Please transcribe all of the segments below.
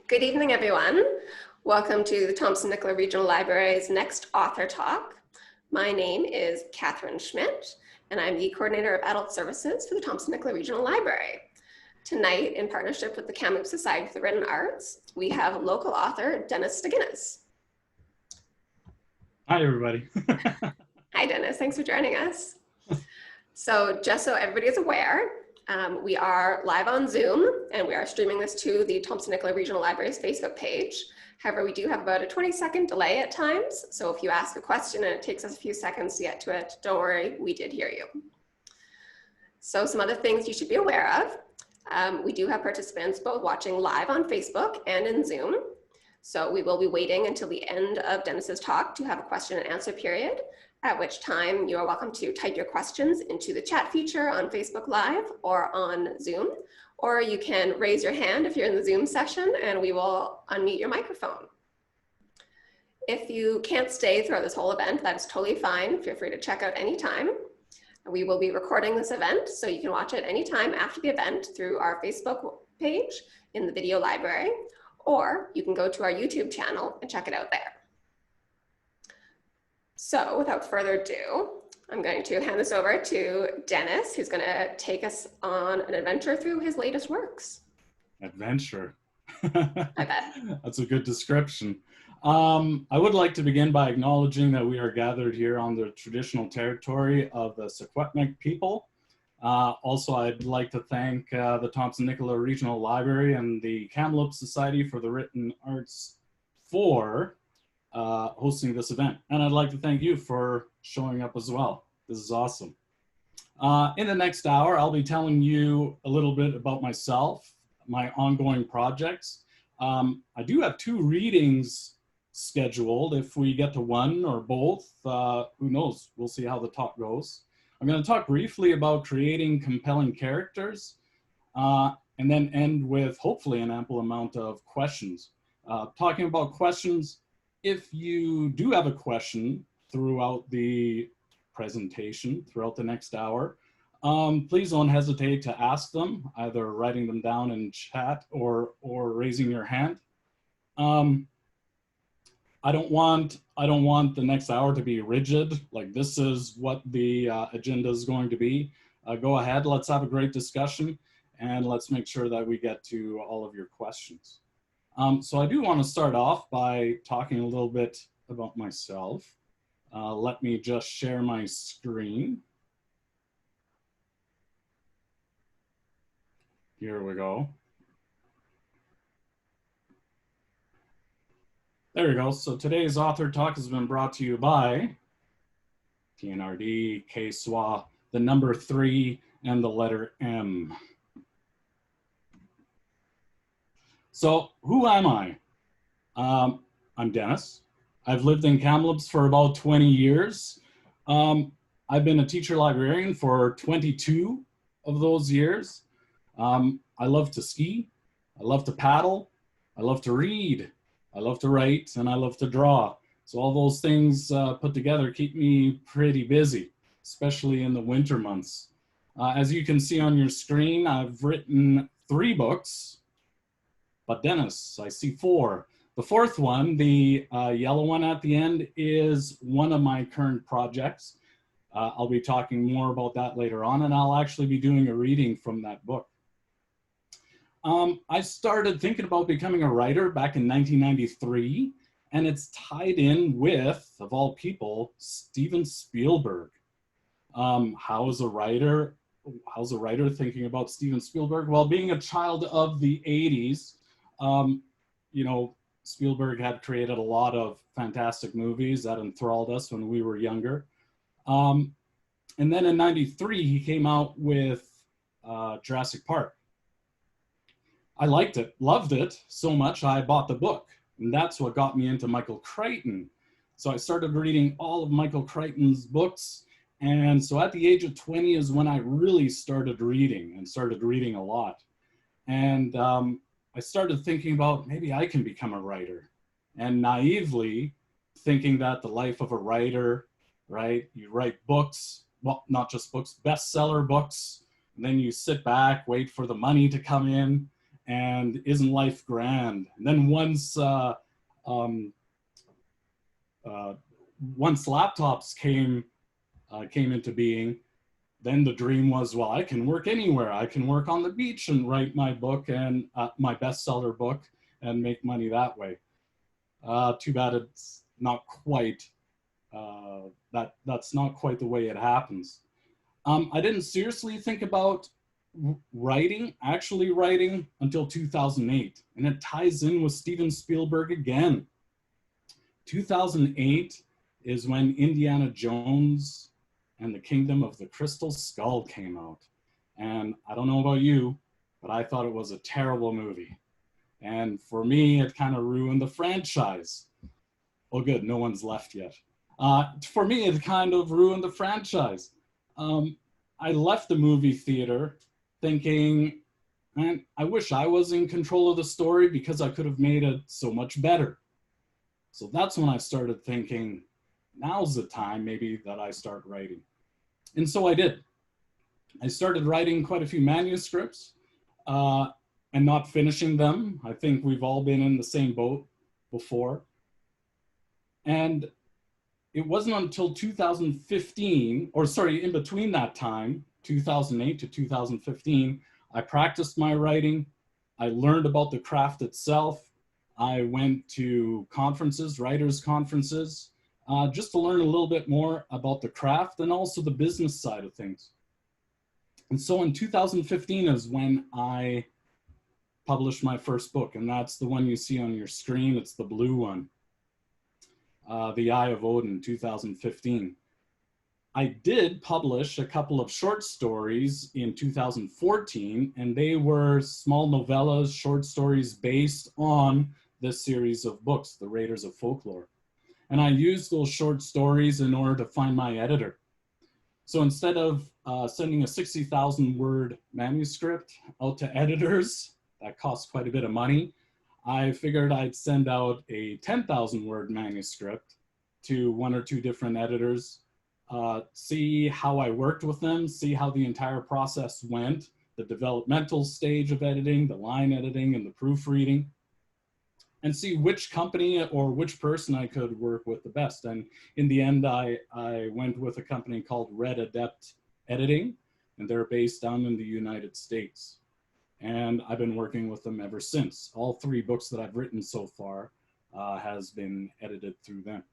Good evening, everyone. Welcome to the Thompson-Nicola Regional Library's next author talk. My name is Catherine Schmidt, and I'm the Coordinator of Adult Services for the Thompson-Nicola Regional Library. Tonight, in partnership with the Kamloops Society for the Written Arts, we have local author Dennis Staginnus. Hi, everybody. Hi, Dennis. Thanks for joining us. So just so everybody is aware, we are live on Zoom, and we are streaming this to the Thompson-Nicola Regional Library's Facebook page. However, we do have about a 20-second delay at times, so if you ask a question and it takes us a few seconds to get to it, don't worry, we did hear you. So some other things you should be aware of. We do have participants both watching live on Facebook and in Zoom. So we will be waiting until the end of Dennis's talk to have a question and answer period, at which time you are welcome to type your questions into the chat feature on Facebook Live or on Zoom, or you can raise your hand if you're in the Zoom session and we will unmute your microphone. If you can't stay throughout this whole event, that is totally fine. Feel free to check out anytime. We will be recording this event, so you can watch it anytime after the event through our Facebook page in the video library, or you can go to our YouTube channel and check it out there. So without further ado, I'm going to hand this over to Dennis, who's going to take us on an adventure through his latest works. Adventure. I bet. That's a good description. I would like to begin by acknowledging that we are gathered here on the traditional territory of the Secwepemc people. Also, I'd like to thank the Thompson-Nicola Regional Library and the Kamloops Society for the Written Arts for hosting this event. And I'd like to thank you for showing up as well. This is awesome. In the next hour, I'll be telling you a little bit about myself, my ongoing projects. I do have 2 readings scheduled. If we get to one or both, who knows? We'll see how the talk goes. I'm going to talk briefly about creating compelling characters, and then end with hopefully an ample amount of questions. Talking about questions, if you do have a question throughout the presentation, throughout the next hour, please don't hesitate to ask them, either writing them down in chat or raising your hand. I don't want the next hour to be rigid, like this is what the agenda is going to be. Go ahead, let's have a great discussion, and let's make sure that we get to all of your questions. So I do want to start off by talking a little bit about myself. Let me just share my screen. Here we go. There we go. So today's author talk has been brought to you by TNRD, KSWA, the number 3, and the letter M. So who am I? I'm Dennis. I've lived in Kamloops for about 20 years. I've been a teacher librarian for 22 of those years. I love to ski. I love to paddle. I love to read. I love to write, and I love to draw. So all those things put together keep me pretty busy, especially in the winter months. As you can see on your screen, I've written 3 books, but Dennis, I see 4. The 4th one, the yellow one at the end, is one of my current projects. I'll be talking more about that later on, and I'll actually be doing a reading from that book. I started thinking about becoming a writer back in 1993, and it's tied in with, of all people, Steven Spielberg. How's a writer thinking about Steven Spielberg? Well, being a child of the 80s, you know, Spielberg had created a lot of fantastic movies that enthralled us when we were younger. And then in 93, he came out with Jurassic Park. I liked it, loved it so much I bought the book, and that's what got me into Michael Crichton. So I started reading all of Michael Crichton's books, and so at the age of 20 is when I really started reading, and started reading a lot. And I started thinking about maybe I can become a writer, and naively thinking that the life of a writer, right, you write books, well, not just books, bestseller books, and then you sit back, wait for the money to come in. and isn't life grand? And then once laptops came into being, then the dream was, well, I can work anywhere. I can work on the beach and write my book and my bestseller book and make money that way. Too bad it's not quite, that's not quite the way it happens. I didn't seriously think about actually writing until 2008, and it ties in with Steven Spielberg again. 2008 is when Indiana Jones and the Kingdom of the Crystal Skull came out. And I don't know about you, but I thought it was a terrible movie. And for me, it kind of ruined the franchise. Oh good, no one's left yet. For me, it kind of ruined the franchise. I left the movie theater thinking, man, I wish I was in control of the story because I could have made it so much better. So that's when I started thinking, now's the time maybe that I start writing. And so I did. I started writing quite a few manuscripts and not finishing them. I think we've all been in the same boat before. And it wasn't until 2015, or sorry, in between that time, 2008 to 2015, I practiced my writing. I learned about the craft itself. I went to conferences, writers' conferences, just to learn a little bit more about the craft and also the business side of things. And so in 2015 is when I published my first book, and that's the one you see on your screen. It's the blue one, The Eye of Odin, 2015. I did publish a couple of short stories in 2014, and they were small novellas, short stories based on this series of books, The Raiders of Folklore. And I used those short stories in order to find my editor. So instead of sending a 60,000 word manuscript out to editors, that costs quite a bit of money, I figured I'd send out a 10,000 word manuscript to one or two different editors, see how I worked with them, see how the entire process went, the developmental stage of editing, the line editing, and the proofreading, and see which company or which person I could work with the best. And in the end, I went with a company called Red Adept Editing, and they're based down in the United States. And I've been working with them ever since. All three books that I've written so far has been edited through them.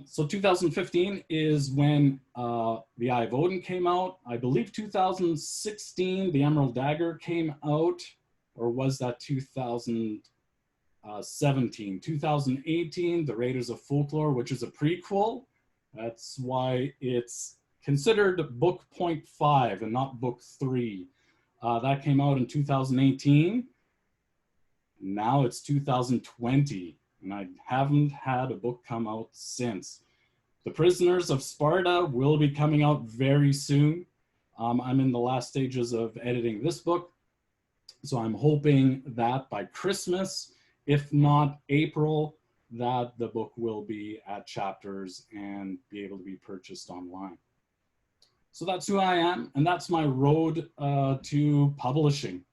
So 2015 is when The Eye of Odin came out. I believe 2016, The Emerald Dagger came out, or was that 2017? 2018, The Raiders of Folklore, which is a prequel. That's why it's considered book 0.5 and not book 3. That came out in 2018. Now it's 2020, and I haven't had a book come out since. The Prisoners of Sparta will be coming out very soon. I'm in the last stages of editing this book, so I'm hoping that by Christmas, if not April, that the book will be at Chapters and be able to be purchased online. So that's who I am, and that's my road to publishing.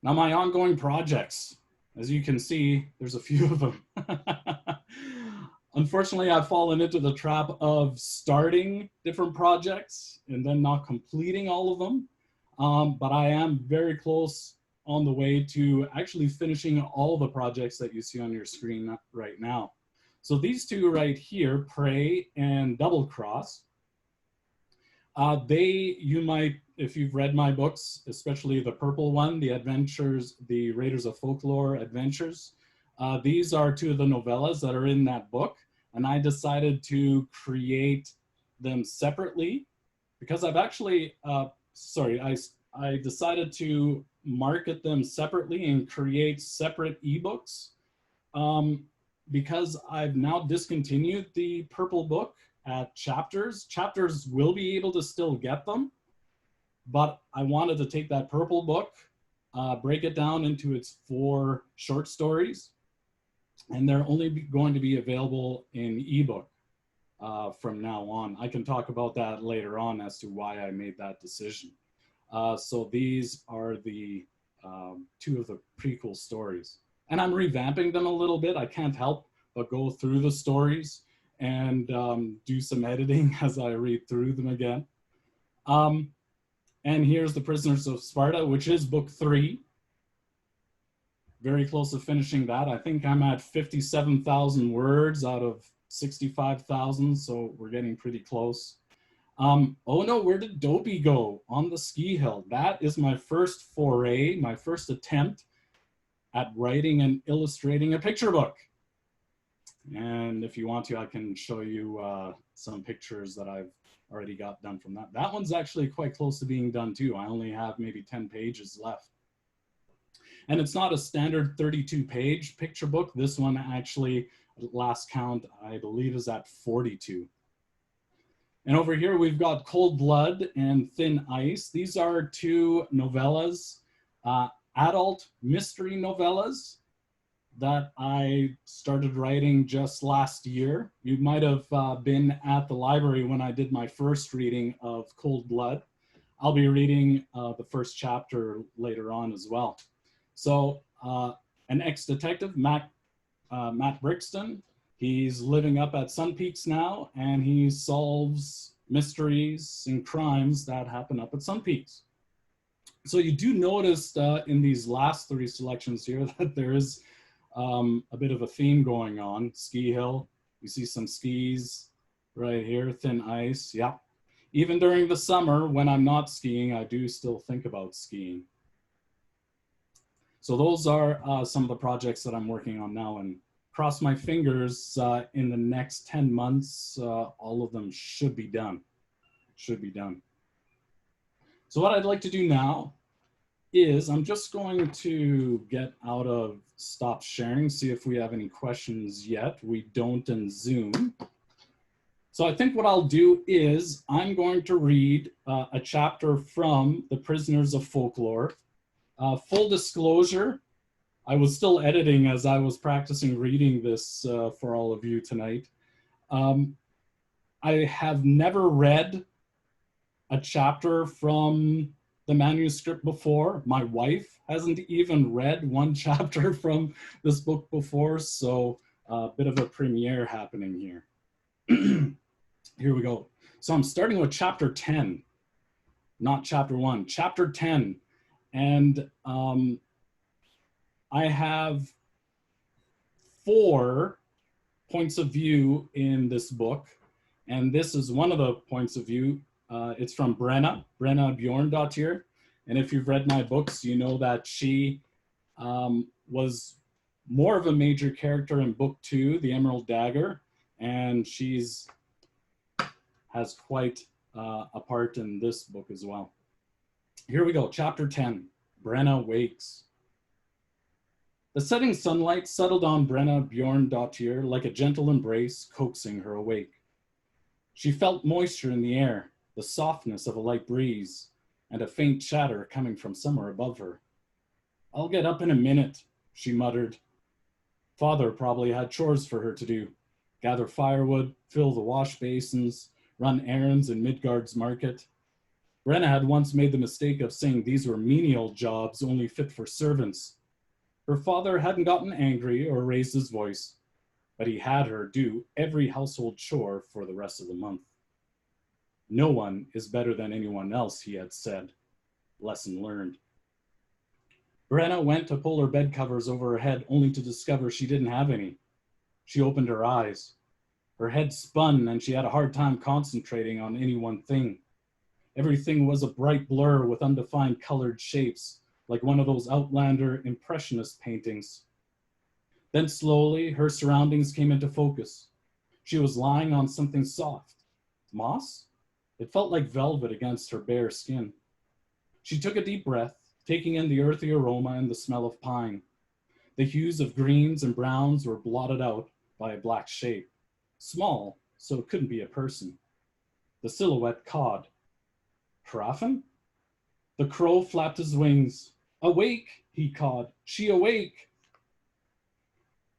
Now, my ongoing projects, as you can see, there's a few of them. Unfortunately, I've fallen into the trap of starting different projects and then not completing all of them. But I am very close on the way to actually finishing all the projects that you see on your screen right now. So these two right here, Prey and Double Cross, you might, if you've read my books, especially the purple one, The Adventures, The Raiders of Folklore Adventures, these are two of the novellas that are in that book, and I decided to create them separately because I've actually, I decided to market them separately and create separate ebooks because I've now discontinued the purple book at Chapters. Chapters will be able to still get them, but I wanted to take that purple book, break it down into its 4 short stories, and they're only going to be available in ebook. from now on. I can talk about that later on as to why I made that decision. So these are the two of the prequel stories. And I'm revamping them a little bit. I can't help but go through the stories and do some editing as I read through them again. And here's the Prisoners of Sparta, which is book 3. Very close to finishing that. I think I'm at 57,000 words out of 65,000, so we're getting pretty close. Oh no, where did Dopey go? On the ski hill. That is my first foray, my first attempt at writing and illustrating a picture book. And if you want to, I can show you some pictures that I've already got done from that. That one's actually quite close to being done too. I only have maybe 10 pages left. And it's not a standard 32-page picture book. This one actually, last count, I believe is at 42. And over here, we've got Cold Blood and Thin Ice. These are 2 novellas, adult mystery novellas that I started writing just last year. You might have been at the library when I did my first reading of Cold Blood. I'll be reading the first chapter later on as well. So an ex-detective, Matt Brixton, he's living up at Sun Peaks now, and he solves mysteries and crimes that happen up at Sun Peaks. So you do notice in these last 3 selections here that there is a bit of a theme going on. Ski hill, you see some skis right here, Thin Ice, yeah. Even during the summer when I'm not skiing, I do still think about skiing. So those are some of the projects that I'm working on now, and cross my fingers in the next 10 months, all of them should be done, So what I'd like to do now is I'm just going to get out of stop sharing, see if we have any questions yet. We don't in Zoom. So I think what I'll do is I'm going to read a chapter from the Prisoners of Folklore. Full disclosure, I was still editing as I was practicing reading this for all of you tonight. I have never read a chapter from the manuscript before. My wife hasn't even read one chapter from this book before, so a bit of a premiere happening here. Here we go. So I'm starting with chapter 10, not chapter 1, chapter 10. And I have 4 points of view in this book. And this is one of the points of view. It's from Brenna Bjorndottir. And if you've read my books, you know that she was more of a major character in book 2, The Emerald Dagger. And has quite a part in this book as well. Here we go, chapter 10, Brenna Wakes. The setting sunlight settled on Brenna Bjorndottir like a gentle embrace, coaxing her awake. She felt moisture in the air, the softness of a light breeze, and a faint chatter coming from somewhere above her. I'll get up in a minute, she muttered. Father probably had chores for her to do. Gather firewood, fill the wash basins, run errands in Midgard's market. Brenna had once made the mistake of saying these were menial jobs only fit for servants. Her father hadn't gotten angry or raised his voice, but he had her do every household chore for the rest of the month. No one is better than anyone else, he had said. Lesson learned. Brenna went to pull her bed covers over her head only to discover she didn't have any. She opened her eyes. Her head spun and she had a hard time concentrating on any one thing. Everything was a bright blur with undefined colored shapes, like one of those Outlander impressionist paintings. Then slowly, her surroundings came into focus. She was lying on something soft. Moss? It felt like velvet against her bare skin. She took a deep breath, taking in the earthy aroma and the smell of pine. The hues of greens and browns were blotted out by a black shape. Small, so it couldn't be a person. The silhouette cawed. Hraffen? The crow flapped his wings. Awake, he cawed. She awake.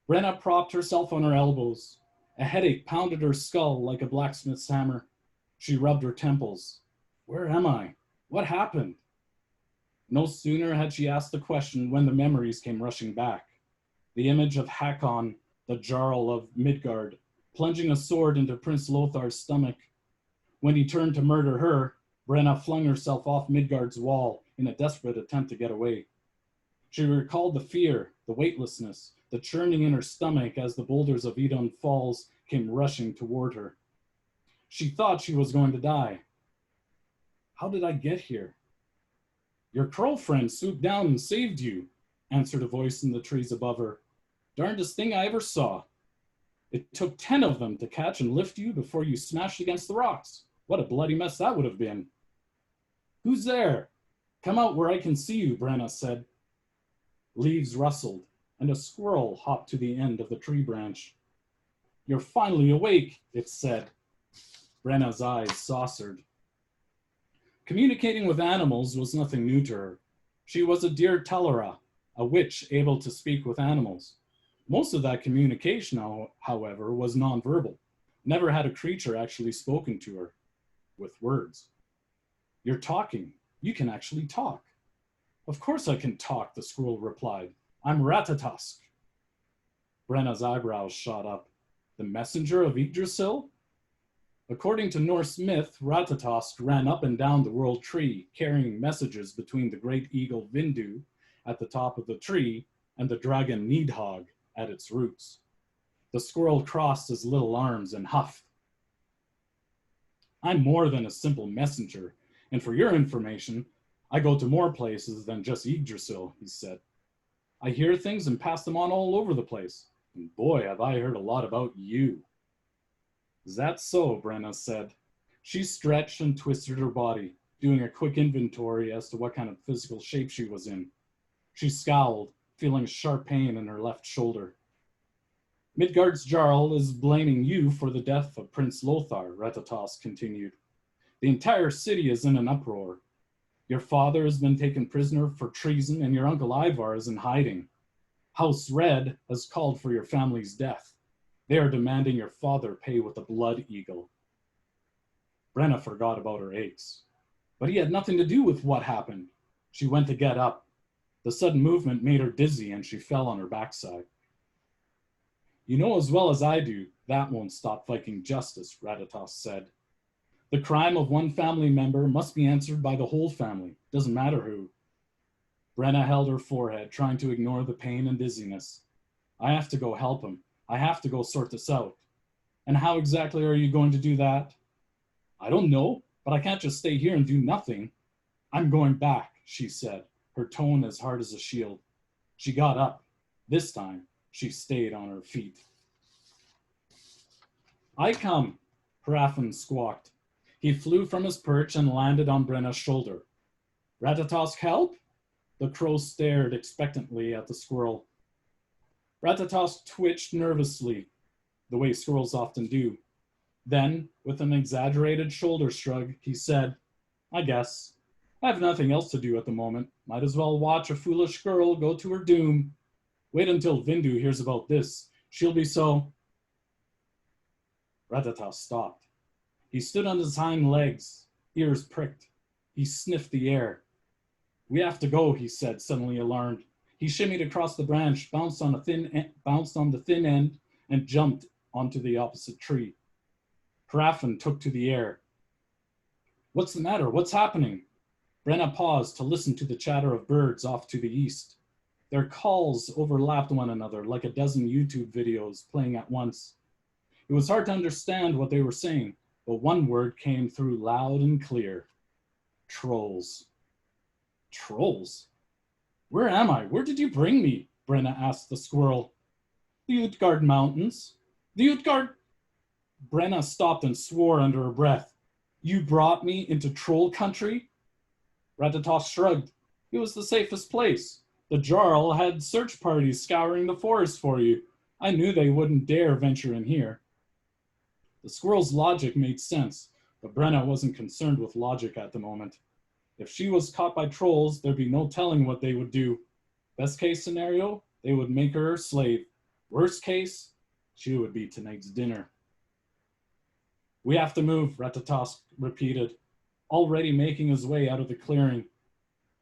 Brenna propped herself on her elbows. A headache pounded her skull like a blacksmith's hammer. She rubbed her temples. Where am I? What happened? No sooner had she asked the question when the memories came rushing back. The image of Hakon, the Jarl of Midgard, plunging a sword into Prince Lothar's stomach. When he turned to murder her, Brenna flung herself off Midgard's wall in a desperate attempt to get away. She recalled the fear, the weightlessness, the churning in her stomach as the boulders of Idun Falls came rushing toward her. She thought she was going to die. How did I get here? Your crow friend swooped down and saved you, answered a voice in the trees above her. Darndest thing I ever saw. It took 10 of them to catch and lift you before you smashed against the rocks. What a bloody mess that would have been. Who's there? Come out where I can see you, Brenna said. Leaves rustled, and a squirrel hopped to the end of the tree branch. You're finally awake, it said. Brenna's eyes saucered. Communicating with animals was nothing new to her. She was a deer tellera, a witch able to speak with animals. Most of that communication, however, was nonverbal. Never had a creature actually spoken to her with words. You're talking. You can actually talk. Of course I can talk, the squirrel replied. I'm Ratatosk. Brenna's eyebrows shot up. The messenger of Yggdrasil? According to Norse myth, Ratatosk ran up and down the world tree, carrying messages between the great eagle Vindu at the top of the tree and the dragon Nidhogg at its roots. The squirrel crossed his little arms and huffed. I'm more than a simple messenger, and for your information, I go to more places than just Yggdrasil, he said. I hear things and pass them on all over the place, and boy, have I heard a lot about you. Is that so? Brenna said. She stretched and twisted her body, doing a quick inventory as to what kind of physical shape she was in. She scowled, feeling a sharp pain in her left shoulder. Midgard's Jarl is blaming you for the death of Prince Lothar, Ratatosk continued. The entire city is in an uproar. Your father has been taken prisoner for treason, and your uncle Ivar is in hiding. House Red has called for your family's death. They are demanding your father pay with a blood eagle. Brenna forgot about her aches. But he had nothing to do with what happened. She went to get up. The sudden movement made her dizzy, and she fell on her backside. You know as well as I do, that won't stop Viking justice, Ratatosk said. The crime of one family member must be answered by the whole family, doesn't matter who. Brenna held her forehead, trying to ignore the pain and dizziness. I have to go help him. I have to go sort this out. And how exactly are you going to do that? I don't know, but I can't just stay here and do nothing. I'm going back, she said, her tone as hard as a shield. She got up. This time, she stayed on her feet. I come, Hrafn squawked. He flew from his perch and landed on Brenna's shoulder. Ratatosk help? The crow stared expectantly at the squirrel. Ratatosk twitched nervously, the way squirrels often do. Then, with an exaggerated shoulder shrug, he said, I guess. I have nothing else to do at the moment. Might as well watch a foolish girl go to her doom. Wait until Vindu hears about this. She'll be so... Ratatosk stopped. He stood on his hind legs, ears pricked. He sniffed the air. We have to go, he said, suddenly alarmed. He shimmied across the branch, bounced on the thin end, and jumped onto the opposite tree. Hrafn took to the air. What's the matter? What's happening? Brenna paused to listen to the chatter of birds off to the east. Their calls overlapped one another like a dozen YouTube videos playing at once. It was hard to understand what they were saying, but one word came through loud and clear. Trolls. Trolls? Where am I? Where did you bring me? Brenna asked the squirrel. The Utgard Mountains. The Utgard... Brenna stopped and swore under her breath. You brought me into troll country? Ratatosk shrugged. It was the safest place. The Jarl had search parties scouring the forest for you. I knew they wouldn't dare venture in here. The squirrel's logic made sense, but Brenna wasn't concerned with logic at the moment. If she was caught by trolls, there'd be no telling what they would do. Best case scenario, they would make her a slave. Worst case, she would be tonight's dinner. We have to move, Ratatosk repeated, already making his way out of the clearing.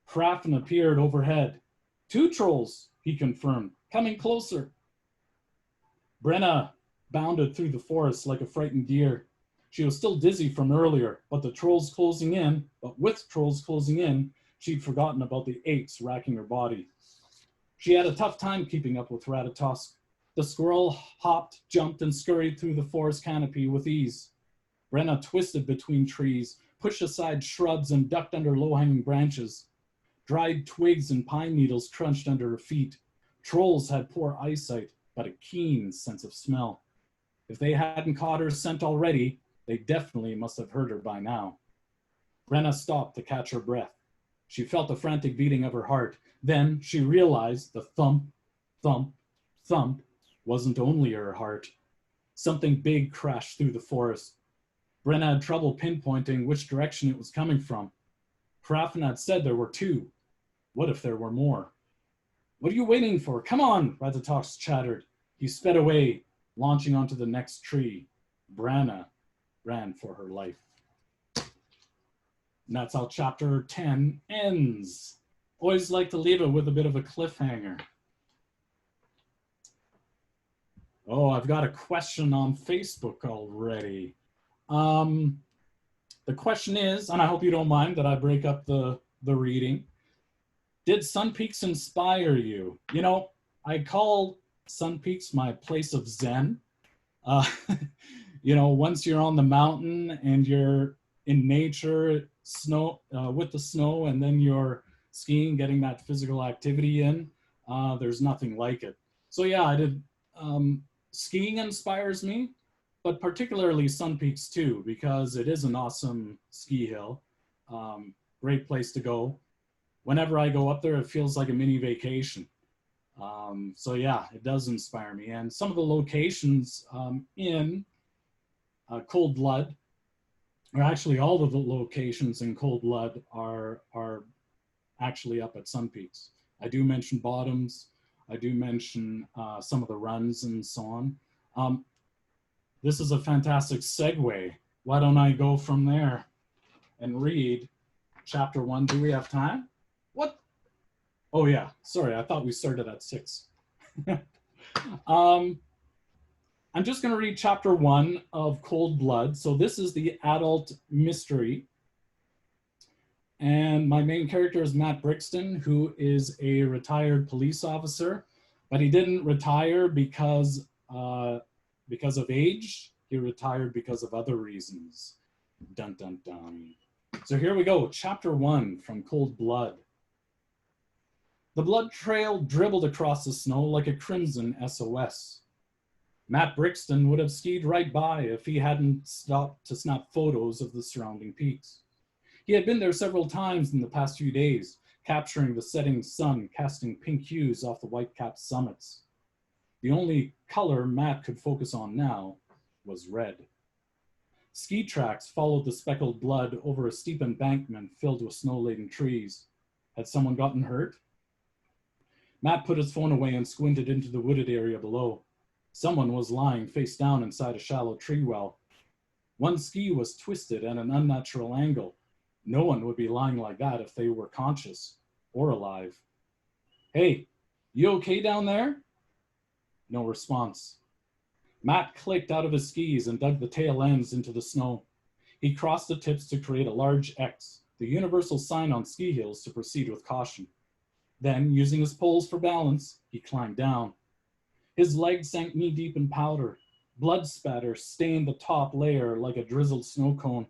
Hrafn appeared overhead. 2 trolls, he confirmed, coming closer. Brenna bounded through the forest like a frightened deer. She was still dizzy from earlier, but with trolls closing in, she'd forgotten about the aches racking her body. She had a tough time keeping up with Ratatosk. The squirrel hopped, jumped, and scurried through the forest canopy with ease. Brenna twisted between trees, pushed aside shrubs, and ducked under low-hanging branches. Dried twigs and pine needles crunched under her feet. Trolls had poor eyesight, but a keen sense of smell. If they hadn't caught her scent already, they definitely must have heard her by now. Brenna stopped to catch her breath. She felt the frantic beating of her heart. Then she realized the thump, thump, thump wasn't only her heart. Something big crashed through the forest. Brenna had trouble pinpointing which direction it was coming from. Hrafn had said there were 2. What if there were more? What are you waiting for? Come on, Ratatosk chattered. He sped away, launching onto the next tree. Brenna ran for her life. And that's how chapter 10 ends. Always like to leave it with a bit of a cliffhanger. Oh, I've got a question on Facebook already. The question is, and I hope you don't mind that I break up the reading. Did Sun Peaks inspire you? You know, I call Sun Peaks my place of Zen. You know, once you're on the mountain and you're in nature, snow with the snow, and then you're skiing, getting that physical activity in, there's nothing like it. So yeah, I did. Skiing inspires me, but particularly Sun Peaks too, because it is an awesome ski hill. Great place to go. Whenever I go up there, it feels like a mini vacation. So yeah, it does inspire me. And some of the locations in Cold Blood, or actually all of the locations in Cold Blood are actually up at Sun Peaks. I do mention Bottoms. I do mention some of the runs and so on. This is a fantastic segue. Why don't I go from there and read chapter 1? Do we have time? What? Oh yeah, sorry, I thought we started at 6. I'm just gonna read chapter 1 of Cold Blood. So this is the adult mystery. And my main character is Matt Brixton, who is a retired police officer, but he didn't retire because of age. He retired because of other reasons. Dun, dun, dun. So here we go, chapter 1 from Cold Blood. The blood trail dribbled across the snow like a crimson SOS. Matt Brixton would have skied right by if he hadn't stopped to snap photos of the surrounding peaks. He had been there several times in the past few days, capturing the setting sun casting pink hues off the white-capped summits. The only color Matt could focus on now was red. Ski tracks followed the speckled blood over a steep embankment filled with snow-laden trees. Had someone gotten hurt? Matt put his phone away and squinted into the wooded area below. Someone was lying face down inside a shallow tree well. One ski was twisted at an unnatural angle. No one would be lying like that if they were conscious or alive. Hey, you okay down there? No response. Matt clicked out of his skis and dug the tail ends into the snow. He crossed the tips to create a large X, the universal sign on ski hills to proceed with caution. Then, using his poles for balance, he climbed down. His legs sank knee-deep in powder. Blood spatter stained the top layer like a drizzled snow cone.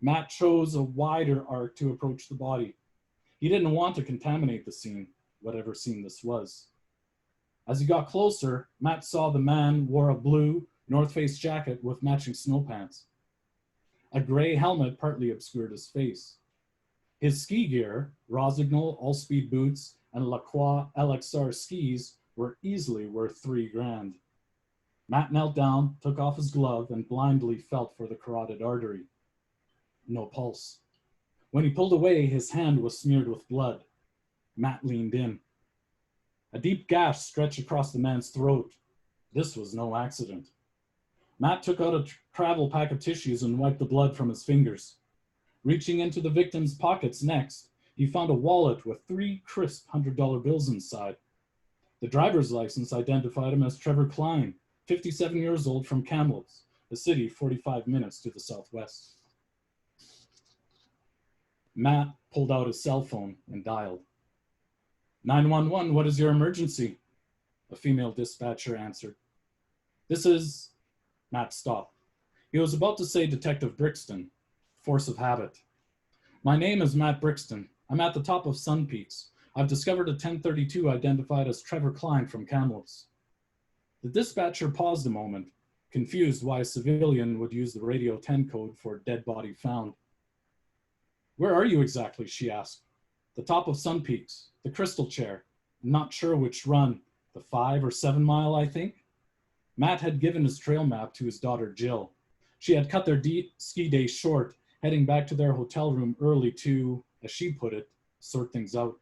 Matt chose a wider arc to approach the body. He didn't want to contaminate the scene, whatever scene this was. As he got closer, Matt saw the man wore a blue North Face jacket with matching snow pants. A gray helmet partly obscured his face. His ski gear, Rossignol all-speed boots, and Lacroix LXR skis were easily worth $3,000. Matt knelt down, took off his glove, and blindly felt for the carotid artery. No pulse. When he pulled away, his hand was smeared with blood. Matt leaned in. A deep gash stretched across the man's throat. This was no accident. Matt took out a travel pack of tissues and wiped the blood from his fingers. Reaching into the victim's pockets next, he found a wallet with 3 crisp $100 bills inside. The driver's license identified him as Trevor Klein, 57 years old, from Kamloops, a city 45 minutes to the southwest. Matt pulled out his cell phone and dialed. 911, what is your emergency? A female dispatcher answered. This is... Matt stopped. He was about to say Detective Brixton, force of habit. My name is Matt Brixton. I'm at the top of Sun Peaks. I've discovered a 1032 identified as Trevor Klein from Kamloops. The dispatcher paused a moment, confused why a civilian would use the Radio 10 code for dead body found. Where are you exactly, she asked. The top of Sun Peaks, the Crystal Chair. I'm not sure which run, the 5 or 7 mile, I think. Matt had given his trail map to his daughter, Jill. She had cut their ski day short, heading back to their hotel room early to, as she put it, sort things out.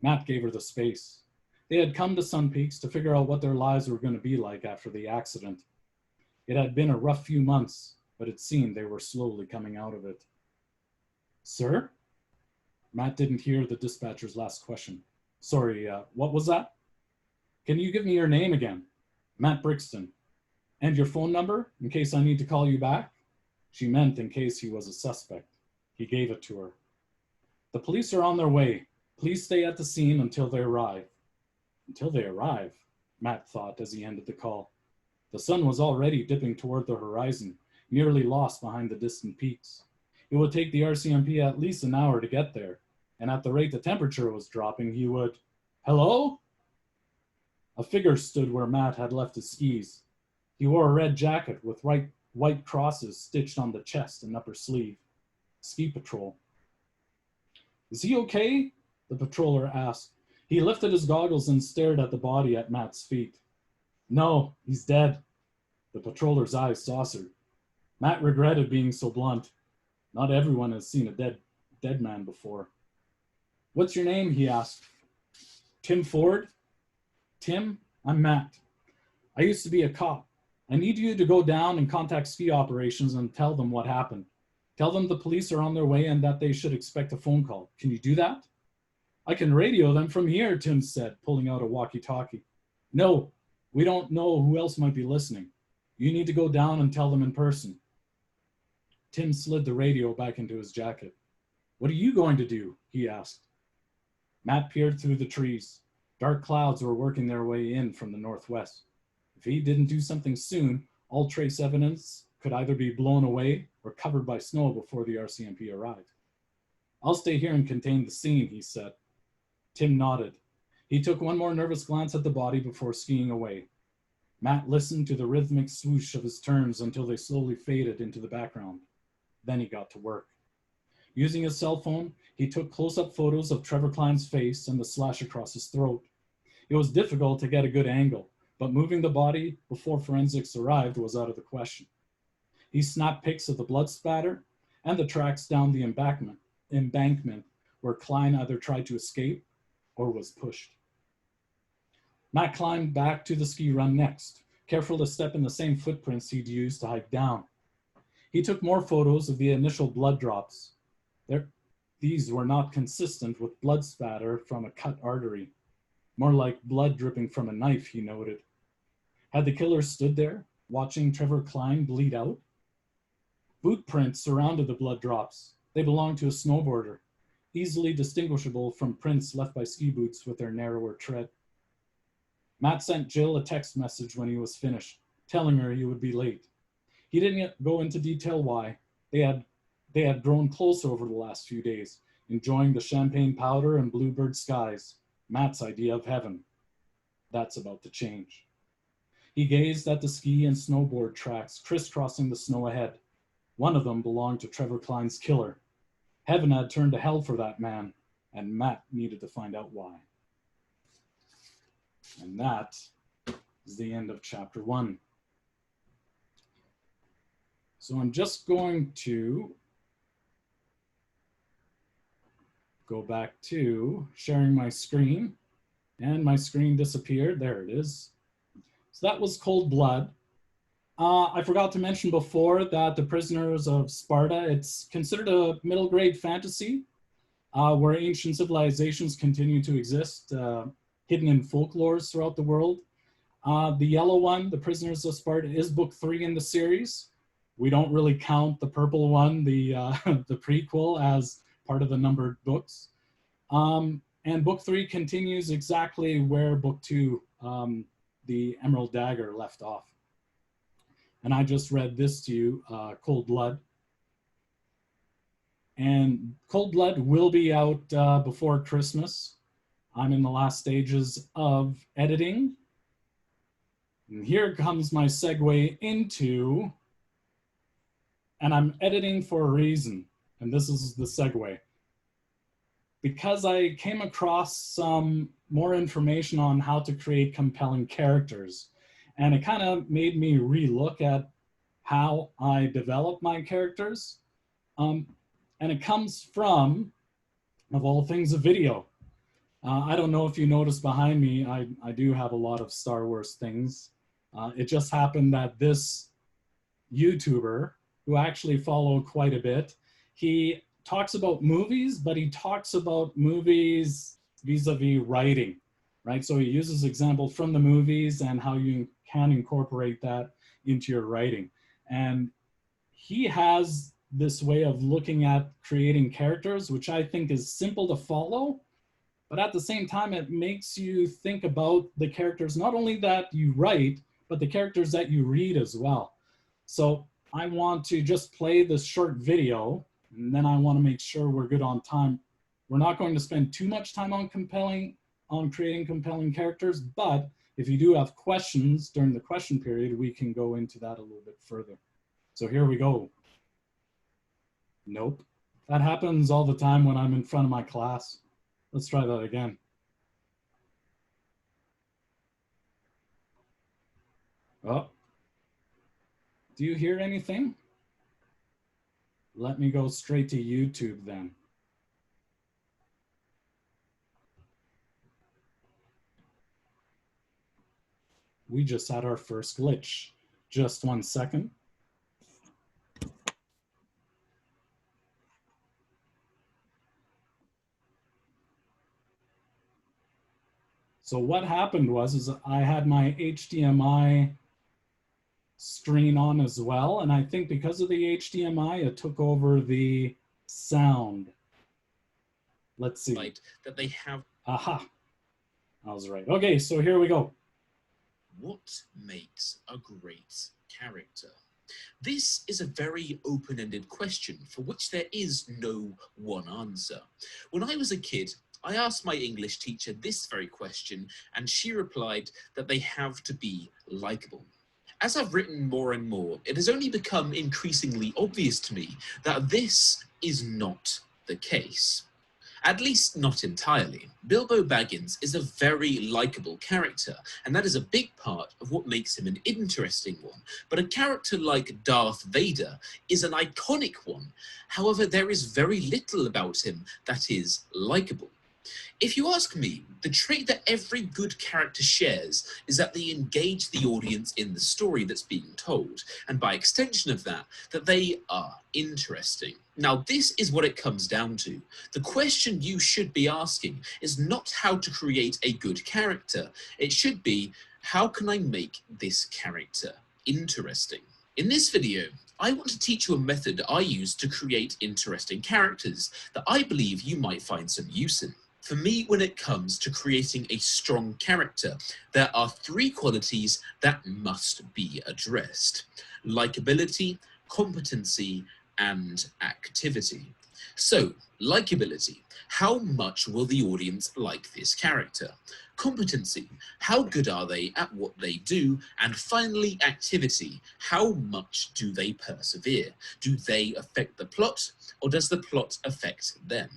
Matt gave her the space. They had come to Sun Peaks to figure out what their lives were going to be like after the accident. It had been a rough few months, but it seemed they were slowly coming out of it. Sir? Matt didn't hear the dispatcher's last question. Sorry, what was that? Can you give me your name again? Matt Brixton. And your phone number, in case I need to call you back? She meant in case he was a suspect. He gave it to her. The police are on their way. Please stay at the scene until they arrive. Until they arrive, Matt thought as he ended the call. The sun was already dipping toward the horizon, nearly lost behind the distant peaks. It would take the RCMP at least an hour to get there, and at the rate the temperature was dropping, he would... Hello? A figure stood where Matt had left his skis. He wore a red jacket with white crosses stitched on the chest and upper sleeve. Ski patrol. Is he okay? The patroller asked. He lifted his goggles and stared at the body at Matt's feet. No, he's dead. The patroller's eyes saucered. Matt regretted being so blunt. Not everyone has seen a dead man before. What's your name? He asked. Tim Ford? Tim, I'm Matt. I used to be a cop. I need you to go down and contact ski operations and tell them what happened. Tell them the police are on their way and that they should expect a phone call. Can you do that? I can radio them from here, Tim said, pulling out a walkie-talkie. No, we don't know who else might be listening. You need to go down and tell them in person. Tim slid the radio back into his jacket. What are you going to do? He asked. Matt peered through the trees. Dark clouds were working their way in from the northwest. If he didn't do something soon, all trace evidence could either be blown away or covered by snow before the RCMP arrived. I'll stay here and contain the scene, he said. Tim nodded. He took one more nervous glance at the body before skiing away. Matt listened to the rhythmic swoosh of his turns until they slowly faded into the background. Then he got to work. Using his cell phone, he took close-up photos of Trevor Klein's face and the slash across his throat. It was difficult to get a good angle, but moving the body before forensics arrived was out of the question. He snapped pics of the blood spatter and the tracks down the embankment where Klein either tried to escape or was pushed. Matt climbed back to the ski run next, careful to step in the same footprints he'd used to hike down. He took more photos of the initial blood drops. These were not consistent with blood spatter from a cut artery, more like blood dripping from a knife, he noted. Had the killer stood there, watching Trevor Klein bleed out? Boot prints surrounded the blood drops. They belonged to a snowboarder, easily distinguishable from prints left by ski boots with their narrower tread. Matt sent Jill a text message when he was finished, telling her he would be late. He didn't go into detail why. They had grown close over the last few days, enjoying the champagne powder and bluebird skies, Matt's idea of heaven. That's about to change. He gazed at the ski and snowboard tracks crisscrossing the snow ahead. One of them belonged to Trevor Klein's killer. Heaven had turned to hell for that man, and Matt needed to find out why. And that is the end of chapter 1. So I'm just going to go back to sharing my screen, and my screen disappeared. There it is. So that was Cold Blood. I forgot to mention before that the Prisoners of Sparta, it's considered a middle grade fantasy where ancient civilizations continue to exist, hidden in folklores throughout the world. The yellow one, The Prisoners of Sparta, is book 3 in the series. We don't really count the purple one, the, the prequel, as part of the numbered books. And book 3 continues exactly where book 2, the Emerald Dagger, left off. And I just read this to you, Cold Blood. And Cold Blood will be out before Christmas. I'm in the last stages of editing. And here comes my segue into, and I'm editing for a reason, and this is the segue. Because I came across some more information on how to create compelling characters, and it kind of made me relook at how I develop my characters. And it comes from, of all things, a video. I don't know if you noticed behind me, I do have a lot of Star Wars things. It just happened that this YouTuber, who I actually follow quite a bit, he talks about movies, but he talks about movies vis-a-vis writing, right? So he uses examples from the movies and how you can incorporate that into your writing. And he has this way of looking at creating characters, which I think is simple to follow, but at the same time, it makes you think about the characters, not only that you write, but the characters that you read as well. So I want to just play this short video, and then I want to make sure we're good on time. We're not going to spend too much time on creating compelling characters, but if you do have questions during the question period, we can go into that a little bit further. So here we go. Nope. That happens all the time when I'm in front of my class. Let's try that again. Oh, do you hear anything? Let me go straight to YouTube then. We just had our first glitch. Just 1 second. So what happened was I had my HDMI screen on as well, and I think because of the HDMI, it took over the sound. Let's see. Right, that they have. Aha, I was right. Okay, so here we go. What makes a great character? This is a very open-ended question for which there is no one answer. When I was a kid, I asked my English teacher this very question, and she replied that they have to be likable. As I've written more and more, it has only become increasingly obvious to me that this is not the case. At least not entirely. Bilbo Baggins is a very likable character, and that is a big part of what makes him an interesting one. But a character like Darth Vader is an iconic one. However, there is very little about him that is likable. If you ask me, the trait that every good character shares is that they engage the audience in the story that's being told, and by extension of that, that they are interesting. Now, this is what it comes down to. The question you should be asking is not how to create a good character. It should be, how can I make this character interesting? In this video, I want to teach you a method I use to create interesting characters that I believe you might find some use in. For me, when it comes to creating a strong character, there are 3 qualities that must be addressed: likability, competency, and activity. So, likability. How much will the audience like this character? Competency. How good are they at what they do? And finally, activity. How much do they persevere? Do they affect the plot, or does the plot affect them?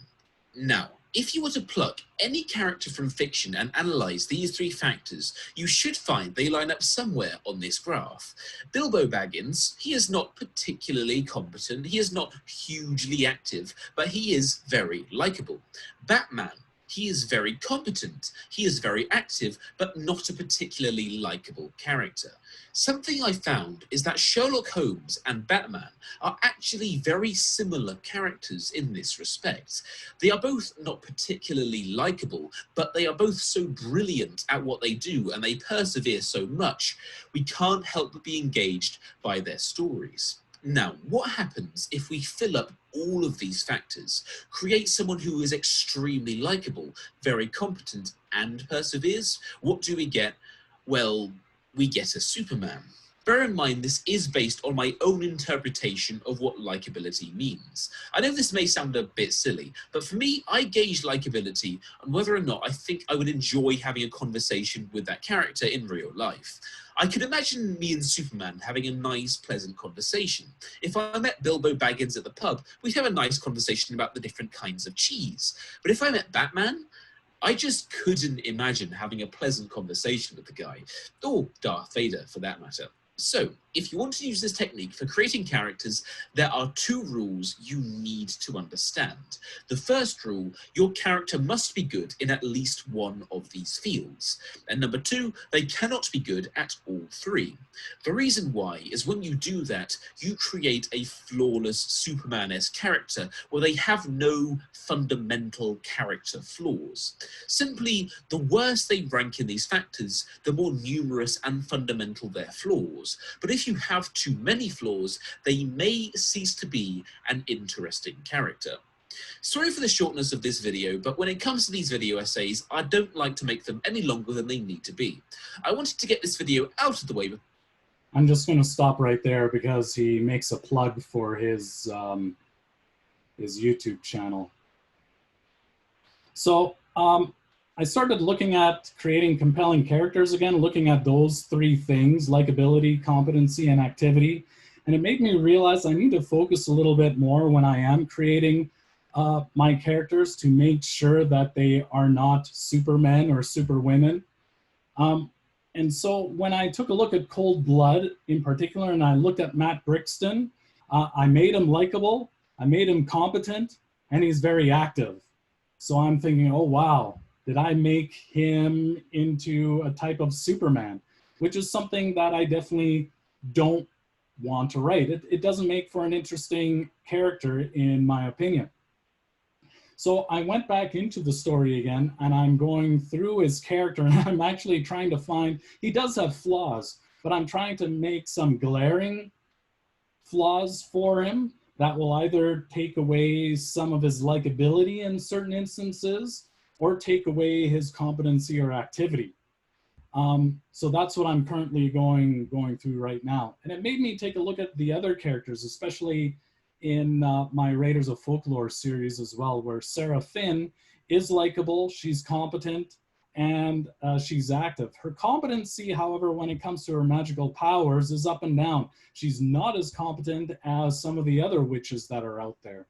Now, if you were to pluck any character from fiction and analyze these 3 factors, you should find they line up somewhere on this graph. Bilbo Baggins, he is not particularly competent, he is not hugely active, but he is very likable. Batman, He is very competent, he is very active, but not a particularly likable character. Something I found is that Sherlock Holmes and Batman are actually very similar characters in this respect. They are both not particularly likable, but they are both so brilliant at what they do and they persevere so much, we can't help but be engaged by their stories. Now, what happens if we fill up all of these factors, create someone who is extremely likable, very competent, and perseveres? What do we get? Well, we get a Superman. Bear in mind, this is based on my own interpretation of what likability means. I know this may sound a bit silly, but for me, I gauge likability on whether or not I think I would enjoy having a conversation with that character in real life. I could imagine me and Superman having a nice, pleasant conversation. If I met Bilbo Baggins at the pub, we'd have a nice conversation about the different kinds of cheese. But if I met Batman, I just couldn't imagine having a pleasant conversation with the guy, or Darth Vader for that matter. So, if you want to use this technique for creating characters, there are two rules you need to understand. The first rule, your character must be good in at least one of these fields. And number two, they cannot be good at all three. The reason why is when you do that, you create a flawless Superman-esque character where they have no fundamental character flaws. Simply, the worse they rank in these factors, the more numerous and fundamental their flaws. But if you have too many flaws, they may cease to be an interesting character. Sorry for the shortness of this video, but when it comes to these video essays, I don't like to make them any longer than they need to be. I wanted to get this video out of the way. I'm just going to stop right there because he makes a plug for his YouTube channel. So I started looking at creating compelling characters again, looking at those three things, likability, competency, and activity. And it made me realize I need to focus a little bit more when I am creating my characters to make sure that they are not supermen or superwomen. And so when I took a look at Cold Blood in particular, and I looked at Matt Brixton, I made him likable, I made him competent, and he's very active. So I'm thinking, oh, wow. Did I make him into a type of Superman, which is something that I definitely don't want to write. It doesn't make for an interesting character, in my opinion. So I went back into the story again, and I'm going through his character, and I'm actually trying to find, he does have flaws, but I'm trying to make some glaring flaws for him that will either take away some of his likability in certain instances, or take away his competency or activity. So that's what I'm currently going through right now. And it made me take a look at the other characters, especially in my Raiders of Folklore series as well, where Sarah Finn is likable, she's competent, and she's active. Her competency, however, when it comes to her magical powers is up and down. She's not as competent as some of the other witches that are out there.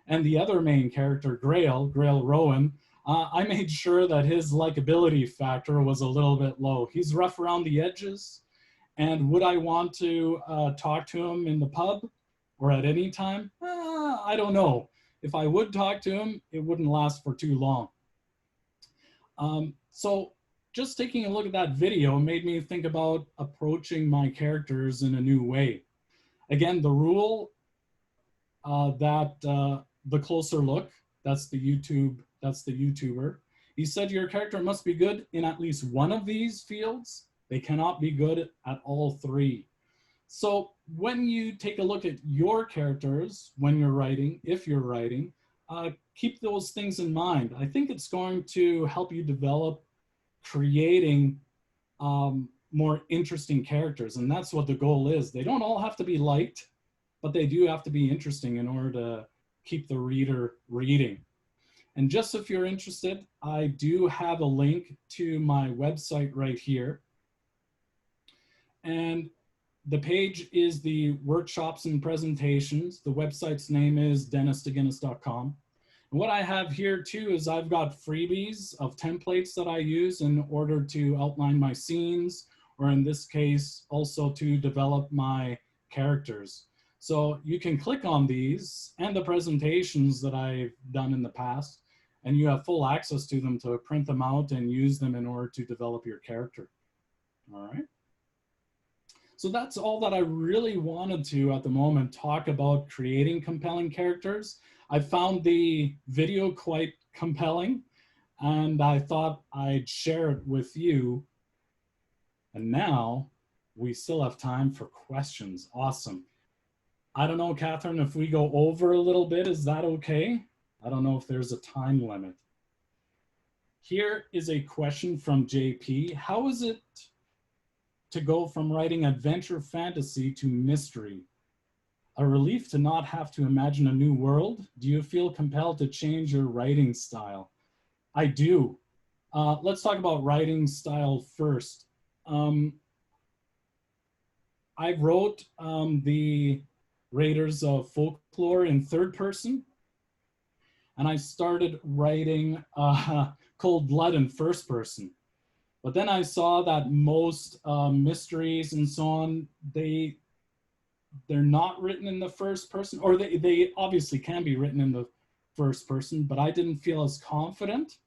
And the other main character, Grail Rowan, I made sure that his likability factor was a little bit low. He's rough around the edges, and would I want to talk to him in the pub or at any time? I don't know. If I would talk to him, it wouldn't last for too long. So just taking a look at that video made me think about approaching my characters in a new way. Again, the rule that the closer look, that's the YouTuber. He said your character must be good in at least one of these fields. They cannot be good at all three. So when you take a look at your characters, when you're writing, if you're writing, keep those things in mind. I think it's going to help you develop creating more interesting characters. And that's what the goal is. They don't all have to be liked, but they do have to be interesting in order to keep the reader reading. And just if you're interested, I do have a link to my website right here. And the page is the workshops and presentations. The website's name is DennisStaginnus.com. And what I have here too is I've got freebies of templates that I use in order to outline my scenes, or in this case, also to develop my characters. So you can click on these and the presentations that I've done in the past, and you have full access to them to print them out and use them in order to develop your character. All right. So that's all that I really wanted to, at the moment, talk about creating compelling characters. I found the video quite compelling, and I thought I'd share it with you. And now we still have time for questions. Awesome. I don't know, Catherine, if we go over a little bit, is that okay? I don't know if there's a time limit. Here is a question from JP. How is it to go from writing adventure fantasy to mystery? A relief to not have to imagine a new world? Do you feel compelled to change your writing style? I do. Let's talk about writing style first. I wrote the Raiders of Folklore in third person, and I started writing Cold Blood in first person. But then I saw that most mysteries and so on, they're not written in the first person, or they obviously can be written in the first person, but I didn't feel as confident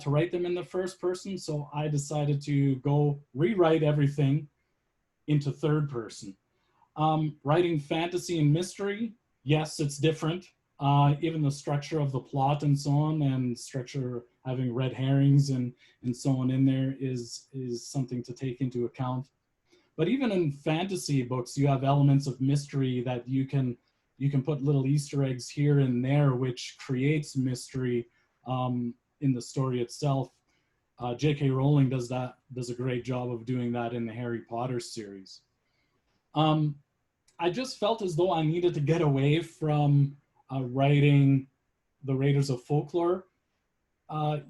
to write them in the first person. So I decided to go rewrite everything into third person. Writing fantasy and mystery, yes, it's different. Even the structure of the plot and so on, and structure having red herrings and so on in there is something to take into account. But even in fantasy books, you have elements of mystery that you can put little Easter eggs here and there, which creates mystery in the story itself. J.K. Rowling does a great job of doing that in the Harry Potter series. I just felt as though I needed to get away from writing the Raiders of Folklore.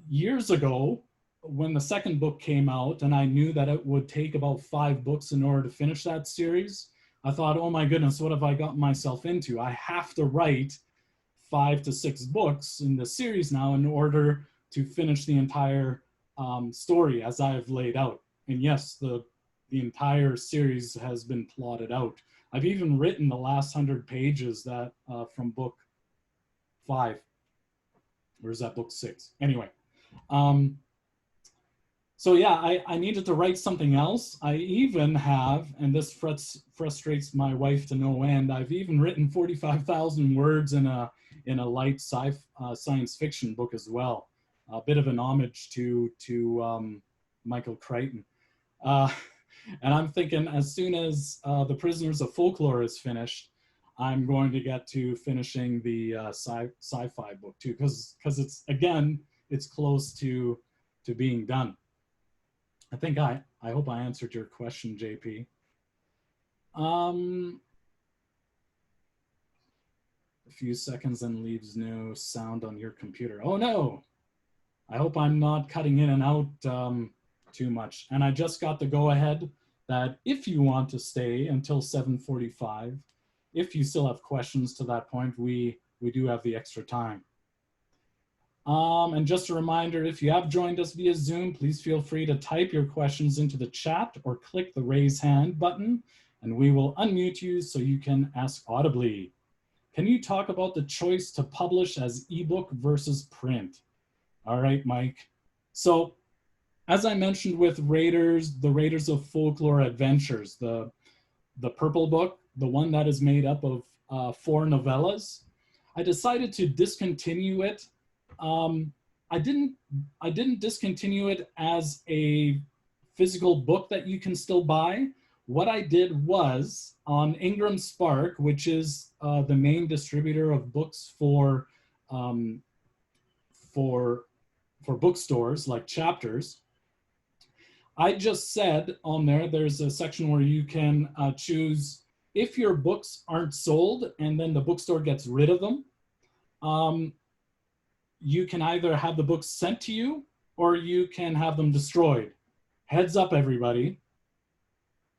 Years ago, when the second book came out, and I knew that it would take about 5 books in order to finish that series, I thought, oh my goodness, what have I gotten myself into? I have to write 5 to 6 books in the series now in order to finish the entire story as I have laid out. And yes, the entire series has been plotted out. I've even written the last 100 pages that from book 5, or is that book 6? Anyway, so yeah, I needed to write something else. I even have, and this frustrates my wife to no end, I've even written 45,000 words in a light science fiction book as well. A bit of an homage to Michael Crichton. And I'm thinking as soon as the Prisoners of Folklore is finished, I'm going to get to finishing the sci-fi book too, because it's close to being done. I think I hope I answered your question, JP. A few seconds and leaves no sound on your computer. Oh no! I hope I'm not cutting in and out too much. And I just got the go ahead that if you want to stay until 7:45, if you still have questions to that point, we do have the extra time. And just a reminder, if you have joined us via Zoom, please feel free to type your questions into the chat or click the raise hand button, and we will unmute you so you can ask audibly. Can you talk about the choice to publish as ebook versus print? All right, Mike. So as I mentioned with the Raiders of Folklore Adventures, the purple book, the one that is made up of 4 novellas, I decided to discontinue it. I didn't discontinue it as a physical book that you can still buy. What I did was on Ingram Spark, which is the main distributor of books for bookstores like Chapters, I just said on there's a section where you can choose if your books aren't sold and then the bookstore gets rid of them. You can either have the books sent to you or you can have them destroyed. Heads up, everybody.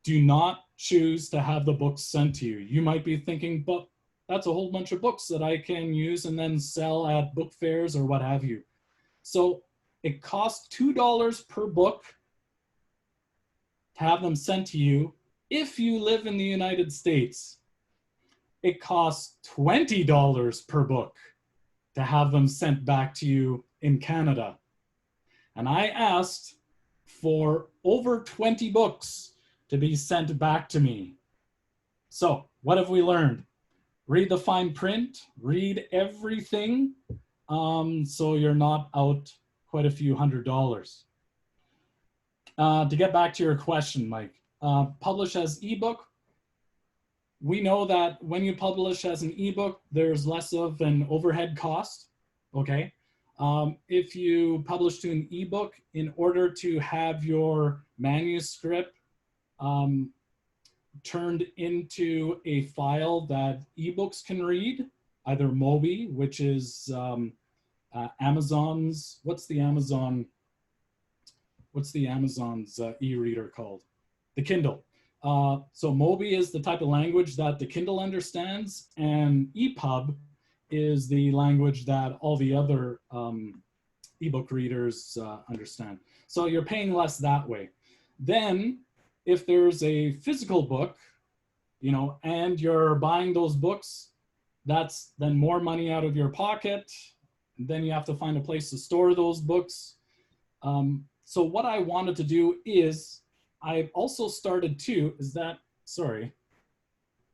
Do not choose to have the books sent to you. You might be thinking, but that's a whole bunch of books that I can use and then sell at book fairs or what have you. So it costs $2 per book to have them sent to you if you live in the United States. It costs $20 per book to have them sent back to you in Canada. And I asked for over 20 books to be sent back to me. So what have we learned? Read the fine print, read everything, so you're not out quite a few $100s. To get back to your question, Mike, publish as ebook. We know that when you publish as an ebook, there's less of an overhead cost, okay? If you publish to an ebook, in order to have your manuscript turned into a file that ebooks can read, either Mobi, which is Amazon's, what's the Amazon's e-reader called? The Kindle. So Mobi is the type of language that the Kindle understands, and EPUB is the language that all the other ebook readers understand. So you're paying less that way. Then if there's a physical book, you know, and you're buying those books, that's then more money out of your pocket. Then you have to find a place to store those books. So what I wanted to do is, I've also started to, sorry,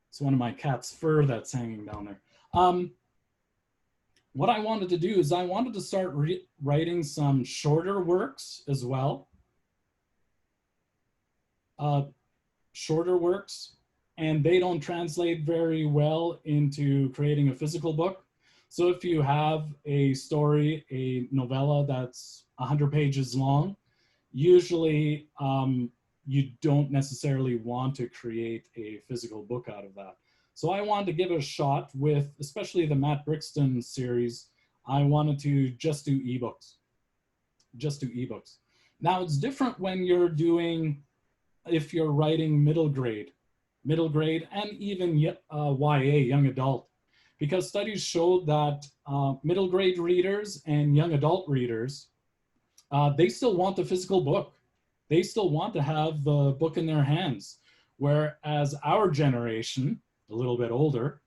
it's one of my cat's fur that's hanging down there. What I wanted to do is I wanted to start writing some shorter works as well. Shorter works, and they don't translate very well into creating a physical book. So if you have a story, a novella that's 100 pages long, usually you don't necessarily want to create a physical book out of that. So I wanted to give it a shot with, especially the Matt Brixton series. I wanted to just do ebooks, Now it's different when you're doing, if you're writing middle grade, and even YA, young adult, because studies showed that middle grade readers and young adult readers, they still want the physical book. They still want to have the book in their hands. Whereas our generation, a little bit older,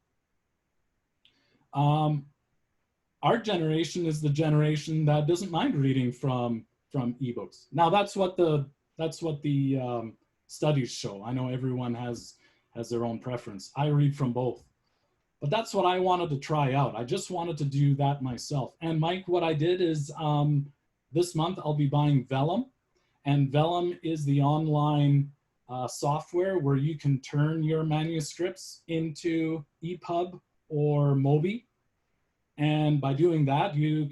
our generation is the generation that doesn't mind reading from ebooks. Now that's what the studies show. I know everyone has their own preference. I read from both. But that's what I wanted to try out. I just wanted to do that myself. And Mike, what I did is this month I'll be buying Vellum. And Vellum is the online software where you can turn your manuscripts into EPUB or Mobi. And by doing that, you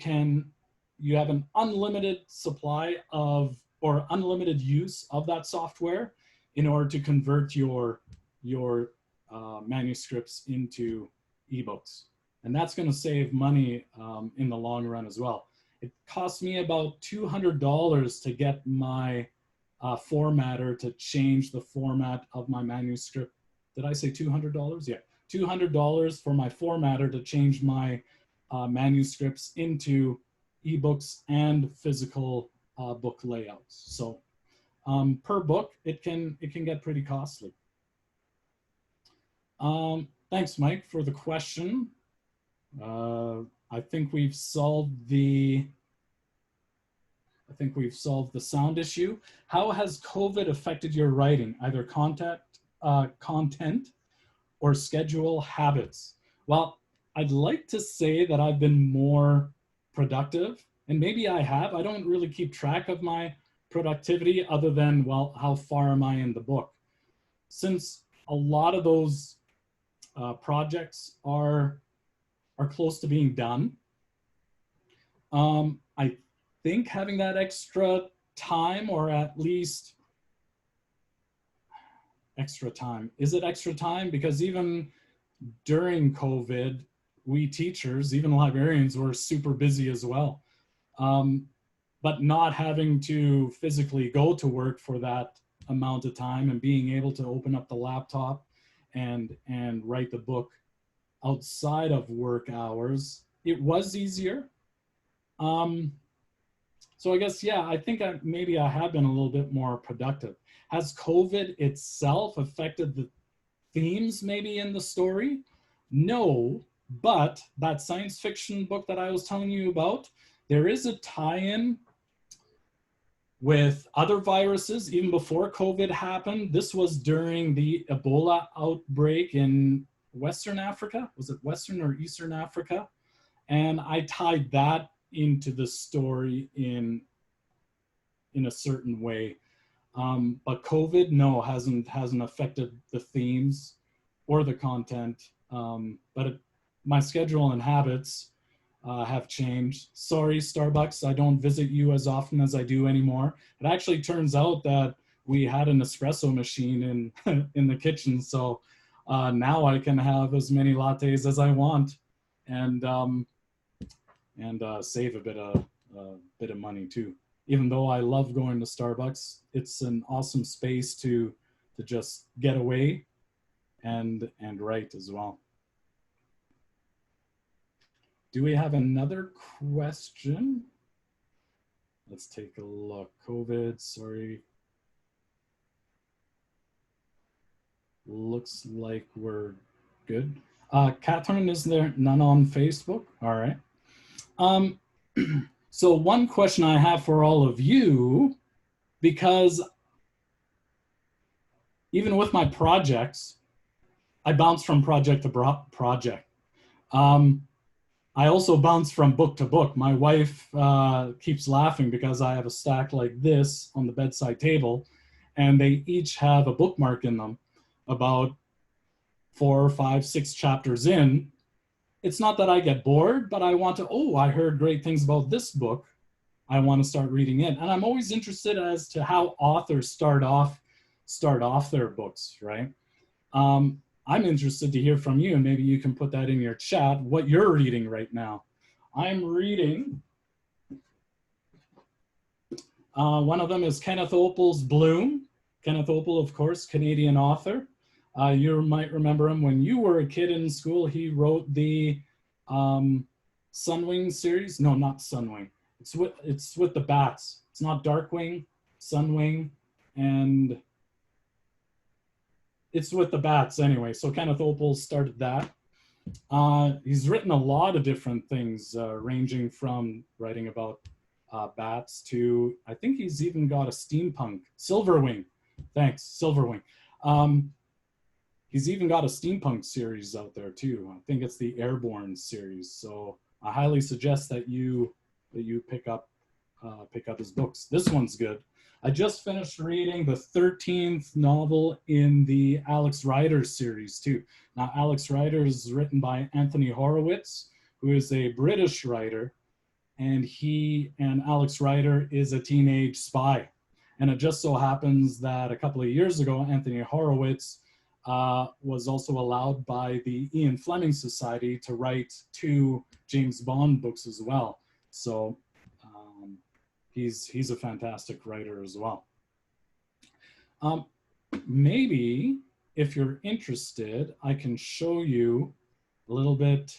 have an unlimited supply of, or unlimited use of that software in order to convert your manuscripts into ebooks. And that's going to save money in the long run as well. It cost me about $200 to get my formatter to change the format of my manuscript. Did I say $200? Yeah, $200 for my formatter to change my manuscripts into ebooks and physical book layouts. So per book, it can get pretty costly. Thanks, Mike, for the question. I think we've solved the sound issue. How has COVID affected your writing, either content or schedule habits? Well, I'd like to say that I've been more productive, and maybe I have. I don't really keep track of my productivity other than, well, how far am I in the book? Since a lot of those projects are close to being done, I think having that extra time, or at least extra time. Is it extra time? Because even during COVID, we teachers, even librarians, were super busy as well. But not having to physically go to work for that amount of time and being able to open up the laptop and write the book outside of work hours, it was easier. So I guess, yeah, I think maybe I have been a little bit more productive. Has COVID itself affected the themes maybe in the story? No, but that science fiction book that I was telling you about, There is a tie-in with other viruses even before COVID happened. This was during the Ebola outbreak in Western Africa. Was it Western or Eastern Africa? And I tied that into the story in a certain way. But COVID, no, hasn't affected the themes or the content. My schedule and habits have changed. Sorry, Starbucks, I don't visit you as often as I do anymore. It actually turns out that we had an espresso machine in the kitchen, so now I can have as many lattes as I want, and save a bit of money too. Even though I love going to Starbucks, it's an awesome space to just get away and write as well. Do we have another question? Let's take a look. COVID, sorry. Looks like we're good. Catherine, is there none on Facebook? All right. So one question I have for all of you, because even with my projects, I bounce from project to project. I also bounce from book to book. My wife keeps laughing because I have a stack like this on the bedside table, and they each have a bookmark in them about 4, 5, 6 chapters in. It's not that I get bored, but I want to, oh, I heard great things about this book. I want to start reading it. And I'm always interested as to how authors start off their books, right? I'm interested to hear from you, and maybe you can put that in your chat, what you're reading right now. I'm reading, one of them is Kenneth Opal's Bloom. Kenneth Opal, of course, Canadian author. You might remember him when you were a kid in school. He wrote the Sunwing series. No, not Sunwing. It's with the bats. It's not Darkwing, Sunwing, and it's with the bats anyway. So Kenneth Opal started that. He's written a lot of different things, ranging from writing about bats to, I think he's even got a steampunk, Silverwing. Thanks, Silverwing. He's even got a steampunk series out there too. I think it's the Airborne series. So I highly suggest that you pick up his books. This one's good. I just finished reading the 13th novel in the Alex Rider series too. Now, Alex Rider is written by Anthony Horowitz, who is a British writer, and Alex Rider is a teenage spy. And it just so happens that a couple of years ago, Anthony Horowitz was also allowed by the Ian Fleming Society to write 2 James Bond books as well. So he's a fantastic writer as well. Maybe if you're interested, I can show you a little bit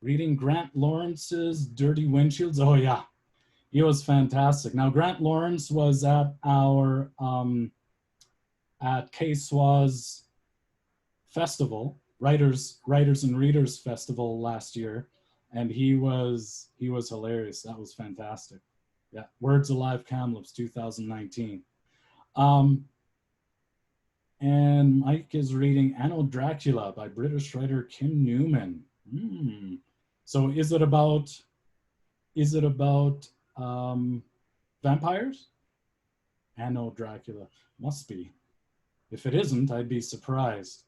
reading Grant Lawrence's Dirty Windshields. Oh yeah, he was fantastic. Now Grant Lawrence was at our at K-SWA's festival, Writers and Readers Festival last year, and he was hilarious. That was fantastic. Yeah, Words Alive Kamloops 2019. And Mike is reading Anno Dracula by British writer Kim Newman. So is it about vampires? Anno Dracula, must be. If it isn't, I'd be surprised.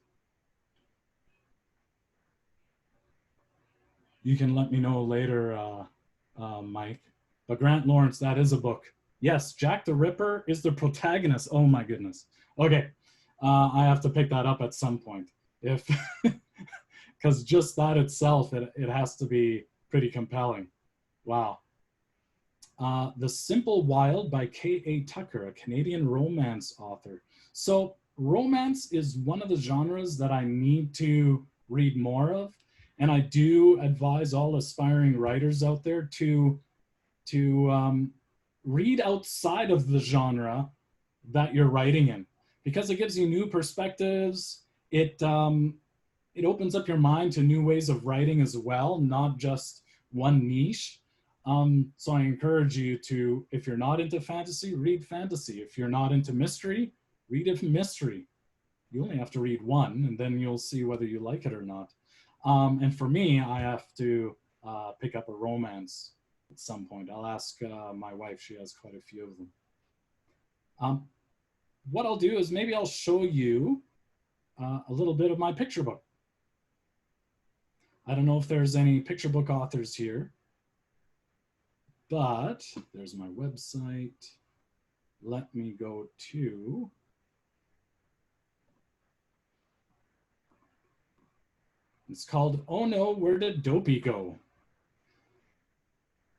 You can let me know later, Mike. But Grant Lawrence, that is a book. Yes, Jack the Ripper is the protagonist. Oh my goodness. Okay, I have to pick that up at some point. Because just that itself, it has to be pretty compelling. Wow. The Simple Wild by K.A. Tucker, a Canadian romance author. So romance is one of the genres that I need to read more of. And I do advise all aspiring writers out there to read outside of the genre that you're writing in, because it gives you new perspectives. It opens up your mind to new ways of writing as well, not just one niche. So I encourage you to, if you're not into fantasy, read fantasy. If you're not into mystery, read a mystery. You only have to read one, and then you'll see whether you like it or not. And for me, I have to pick up a romance at some point. I'll ask my wife, she has quite a few of them. What I'll do is maybe I'll show you a little bit of my picture book. I don't know if there's any picture book authors here, but there's my website. Let me go to, it's called Oh No, Where Did Dopey Go?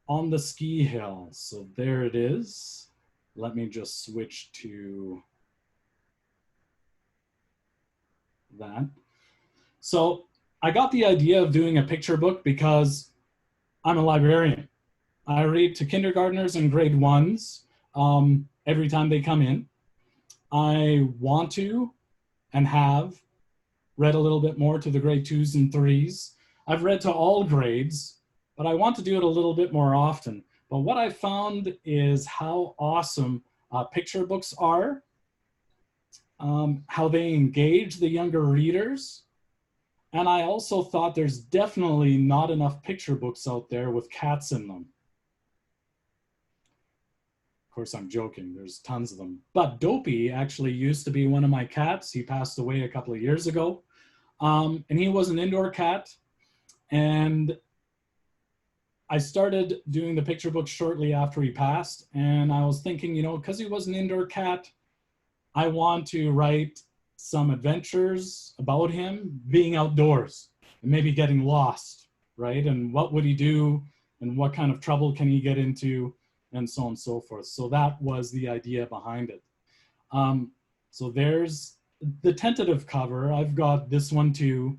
On the Ski Hill. So there it is. Let me just switch to that. So I got the idea of doing a picture book because I'm a librarian. I read to kindergartners and grade ones every time they come in. I want to and have read a little bit more to the grade 2s and 3s. I've read to all grades, but I want to do it a little bit more often. But what I found is how awesome picture books are, how they engage the younger readers. And I also thought there's definitely not enough picture books out there with cats in them. Of course, I'm joking, there's tons of them. But Dopey actually used to be one of my cats. He passed away a couple of years ago. And he was an indoor cat. And I started doing the picture book shortly after he passed. And I was thinking, you know, because he was an indoor cat, I want to write some adventures about him being outdoors and maybe getting lost, right? And what would he do and what kind of trouble can he get into and so on and so forth. So that was the idea behind it. So there's the tentative cover. I've got this one too.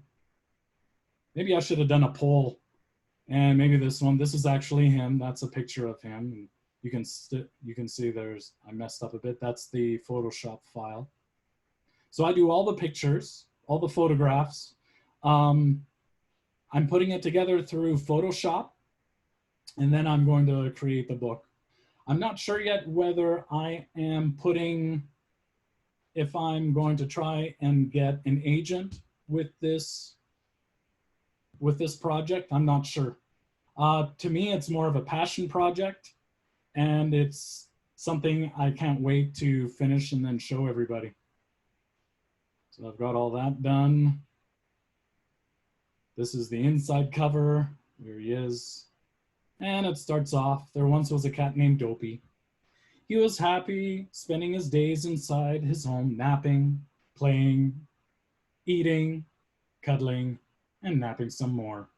Maybe I should have done a poll, and maybe this one. This is actually him. That's a picture of him. And you can see there's, I messed up a bit. That's the Photoshop file. So I do all the pictures, all the photographs. I'm putting it together through Photoshop, and then I'm going to create the book. I'm not sure yet whether I am putting, if I'm going to try and get an agent with this project. I'm not sure. To me, it's more of a passion project, and it's something I can't wait to finish and then show everybody. So I've got all that done. This is the inside cover. There he is. And it starts off, there once was a cat named Dopey. He was happy spending his days inside his home, napping, playing, eating, cuddling, and napping some more.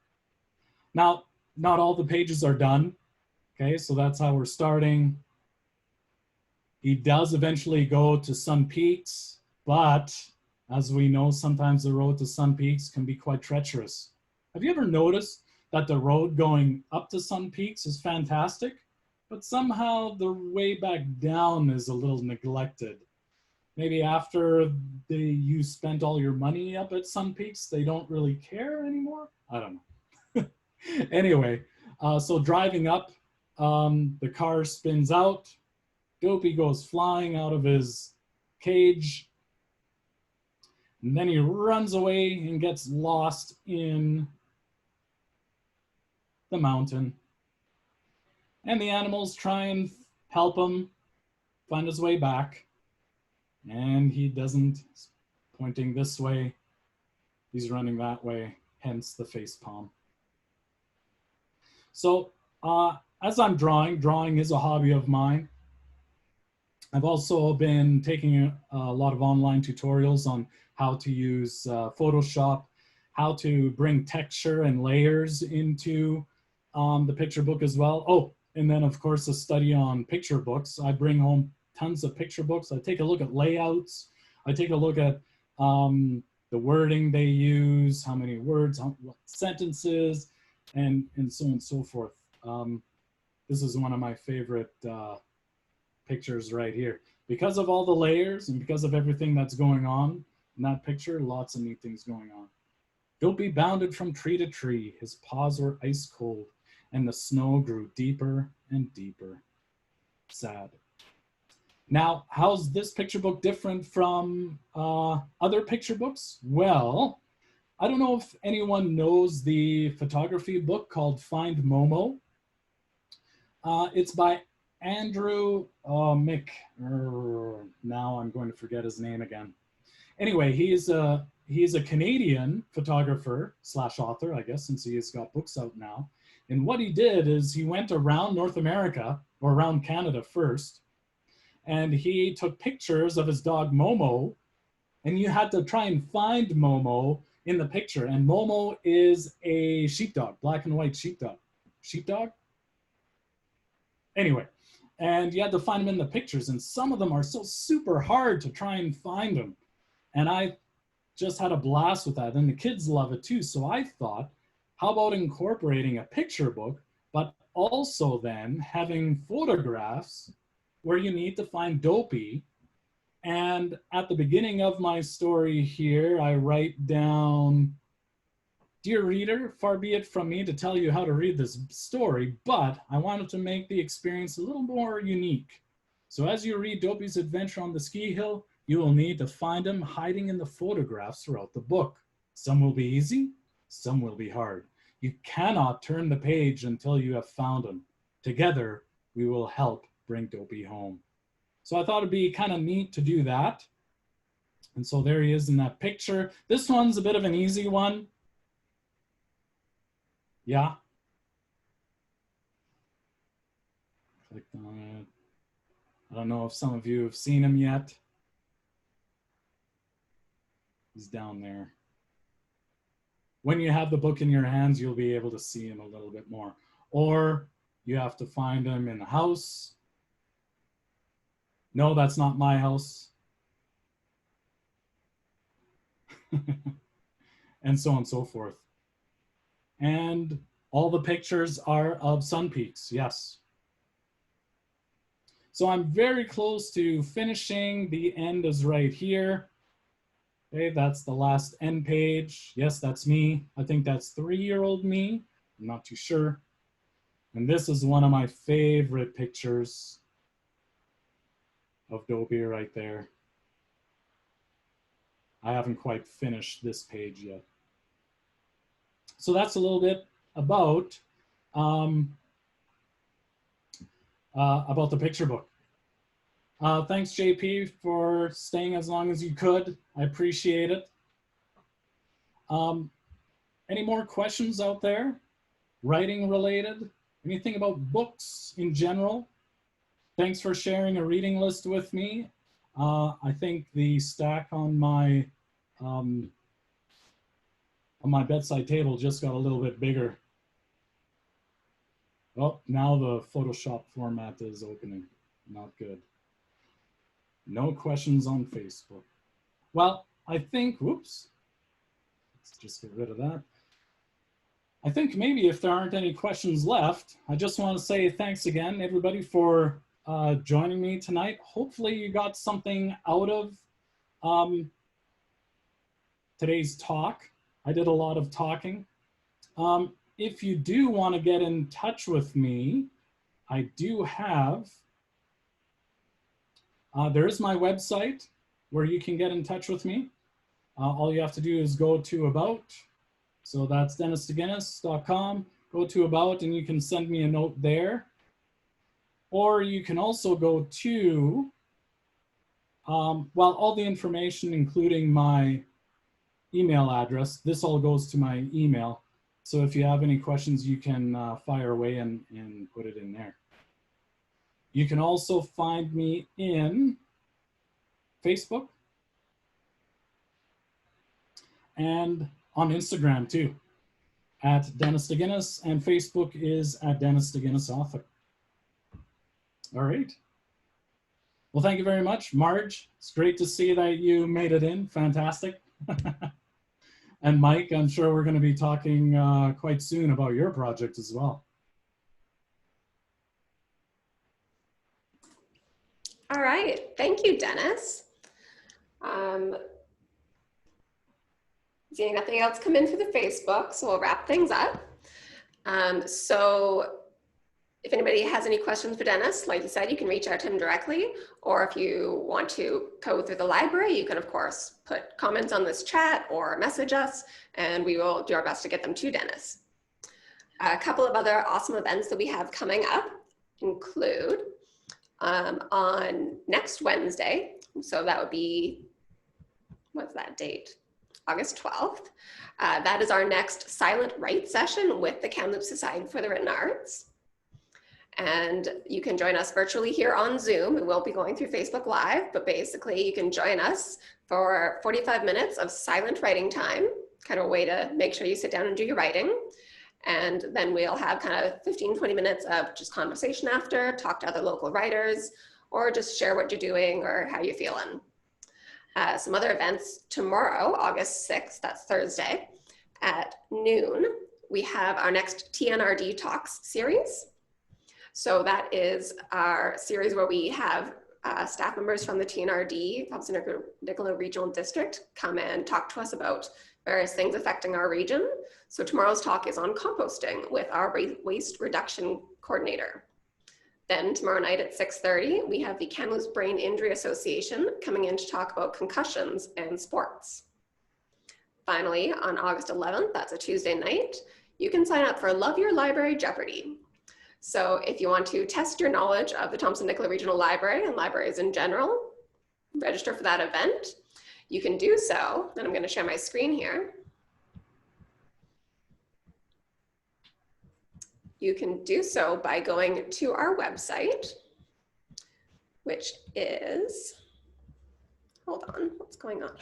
Now, not all the pages are done. Okay, so that's how we're starting. He does eventually go to Sun Peaks, but as we know, sometimes the road to Sun Peaks can be quite treacherous. Have you ever noticed that the road going up to Sun Peaks is fantastic, but somehow the way back down is a little neglected? Maybe after you spent all your money up at Sun Peaks, they don't really care anymore? I don't know. Anyway, so driving up, the car spins out. Dopey goes flying out of his cage. And then he runs away and gets lost in the mountain. And the animals try and help him find his way back. And he doesn't. He's pointing this way. He's running that way, hence the face palm. So as I'm drawing is a hobby of mine. I've also been taking a lot of online tutorials on how to use Photoshop, how to bring texture and layers into the picture book as well. Oh, and then of course a study on picture books. I bring home tons of picture books. I take a look at layouts. I take a look at the wording they use, how many words, what sentences, and so on and so forth. This is one of my favorite pictures right here. Because of all the layers and because of everything that's going on in that picture, lots of neat things going on. Dopey bounded from tree to tree. His paws were ice cold, and the snow grew deeper and deeper. Sad. Now, how's this picture book different from other picture books? Well, I don't know if anyone knows the photography book called Find Momo. It's by Andrew Mick. Now I'm going to forget his name again. Anyway, he's a Canadian photographer slash author, I guess, since he has got books out now. And what he did is he went around North America, or around Canada first, and he took pictures of his dog Momo, and you had to try and find Momo in the picture. And Momo is a sheepdog, black and white sheepdog. Sheepdog? Anyway, and you had to find them in the pictures, and some of them are so super hard to try and find them. And I just had a blast with that, and the kids love it too. So I thought, how about incorporating a picture book, but also then having photographs where you need to find Dopey. And at the beginning of my story here, I write down, "Dear reader, far be it from me to tell you how to read this story, but I wanted to make the experience a little more unique. So as you read Dopey's adventure on the ski hill, you will need to find him hiding in the photographs throughout the book. Some will be easy, some will be hard. You cannot turn the page until you have found him. Together, we will help bring Dopey home." So I thought it'd be kind of neat to do that. And so there he is in that picture. This one's a bit of an easy one. Yeah. Clicked on it. I don't know if some of you have seen him yet. He's down there. When you have the book in your hands, you'll be able to see him a little bit more. Or you have to find him in the house. No, that's not my house. And so on and so forth. And all the pictures are of sun peaks, yes. So I'm very close to finishing. The end is right here. Okay, that's the last end page. Yes, that's me. I think that's 3-year-old me. I'm not too sure. And this is one of my favorite pictures of Dopey right there. I haven't quite finished this page yet. So that's a little bit about the picture book. Thanks, JP, for staying as long as you could. I appreciate it. Any more questions out there? Writing related? Anything about books in general? Thanks for sharing a reading list with me. I think the stack on my bedside table just got a little bit bigger. Oh, now the Photoshop format is opening. Not good. No questions on Facebook. Well, I think, whoops, let's just get rid of that. I think maybe if there aren't any questions left, I just want to say thanks again, everybody, for joining me tonight. Hopefully you got something out of today's talk. I did a lot of talking. If you do want to get in touch with me, I do have, there is my website where you can get in touch with me. All you have to do is go to About. So that's DennisStaginnus.com. Go to About and you can send me a note there. Or you can also go to, well, all the information, including my email address, this all goes to my email. So if you have any questions, you can fire away and put it in there. You can also find me in Facebook and on Instagram too, at Dennis Staginnus, and Facebook is at Dennis Staginnus Author. All right. Well, thank you very much, Marge. It's great to see that you made it in. Fantastic. And Mike, I'm sure we're going to be talking quite soon about your project as well. All right, thank you, Dennis. Seeing nothing else come in through the Facebook, so we'll wrap things up. So if anybody has any questions for Dennis, like you said, you can reach out to him directly, or if you want to go through the library, you can of course put comments on this chat or message us, and we will do our best to get them to Dennis. A couple of other awesome events that we have coming up include on next Wednesday, so that would be, what's that date? August 12th. That is our next silent write session with the Kamloops Society for the Written Arts. And you can join us virtually here on Zoom. We won't be going through Facebook Live, but basically you can join us for 45 minutes of silent writing time, kind of a way to make sure you sit down and do your writing. And then we'll have kind of 15, 20 minutes of just conversation after, talk to other local writers, or just share what you're doing or how you're feeling. Some other events tomorrow, August 6th, that's Thursday, at noon, we have our next TNRD Talks series. So that is our series where we have staff members from the TNRD, Thompson-Nicola Regional District, come and talk to us about various things affecting our region. So tomorrow's talk is on composting with our waste reduction coordinator. Then tomorrow night at 6:30, we have the Kamloops Brain Injury Association coming in to talk about concussions and sports. Finally, on August 11th, that's a Tuesday night, you can sign up for Love Your Library Jeopardy! So if you want to test your knowledge of the Thompson-Nicola Regional Library and libraries in general, register for that event. You can do so, and I'm going to share my screen here. You can do so by going to our website, which is, hold on, what's going on?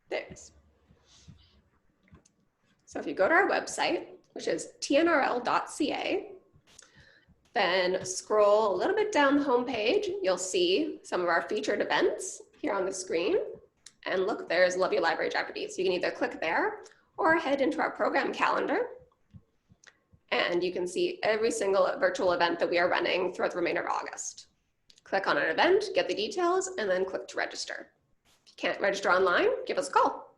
There it is. So if you go to our website, which is tnrl.ca, then scroll a little bit down the homepage, you'll see some of our featured events here on the screen. And look, there's Love Your Library Jeopardy! So you can either click there or head into our program calendar. And you can see every single virtual event that we are running throughout the remainder of August. Click on an event, get the details, and then click to register. If you can't register online, give us a call.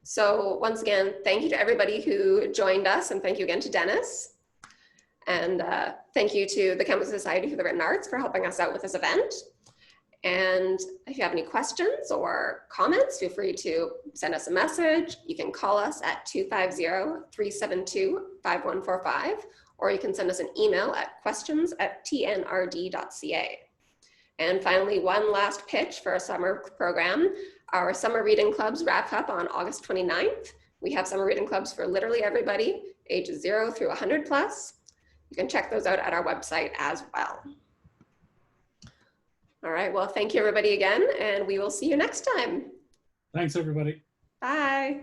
So once again, thank you to everybody who joined us, and thank you again to Dennis. And thank you to the Kamloops Society for the Written Arts for helping us out with this event. And if you have any questions or comments, feel free to send us a message. You can call us at 250-372-5145, or you can send us an email at questions@tnrd.ca. And finally, one last pitch for our summer program. Our summer reading clubs wrap up on August 29th. We have summer reading clubs for literally everybody, ages 0 through 100 plus. You can check those out at our website as well. All right, well, thank you everybody again, and we will see you next time. Thanks, everybody. Bye.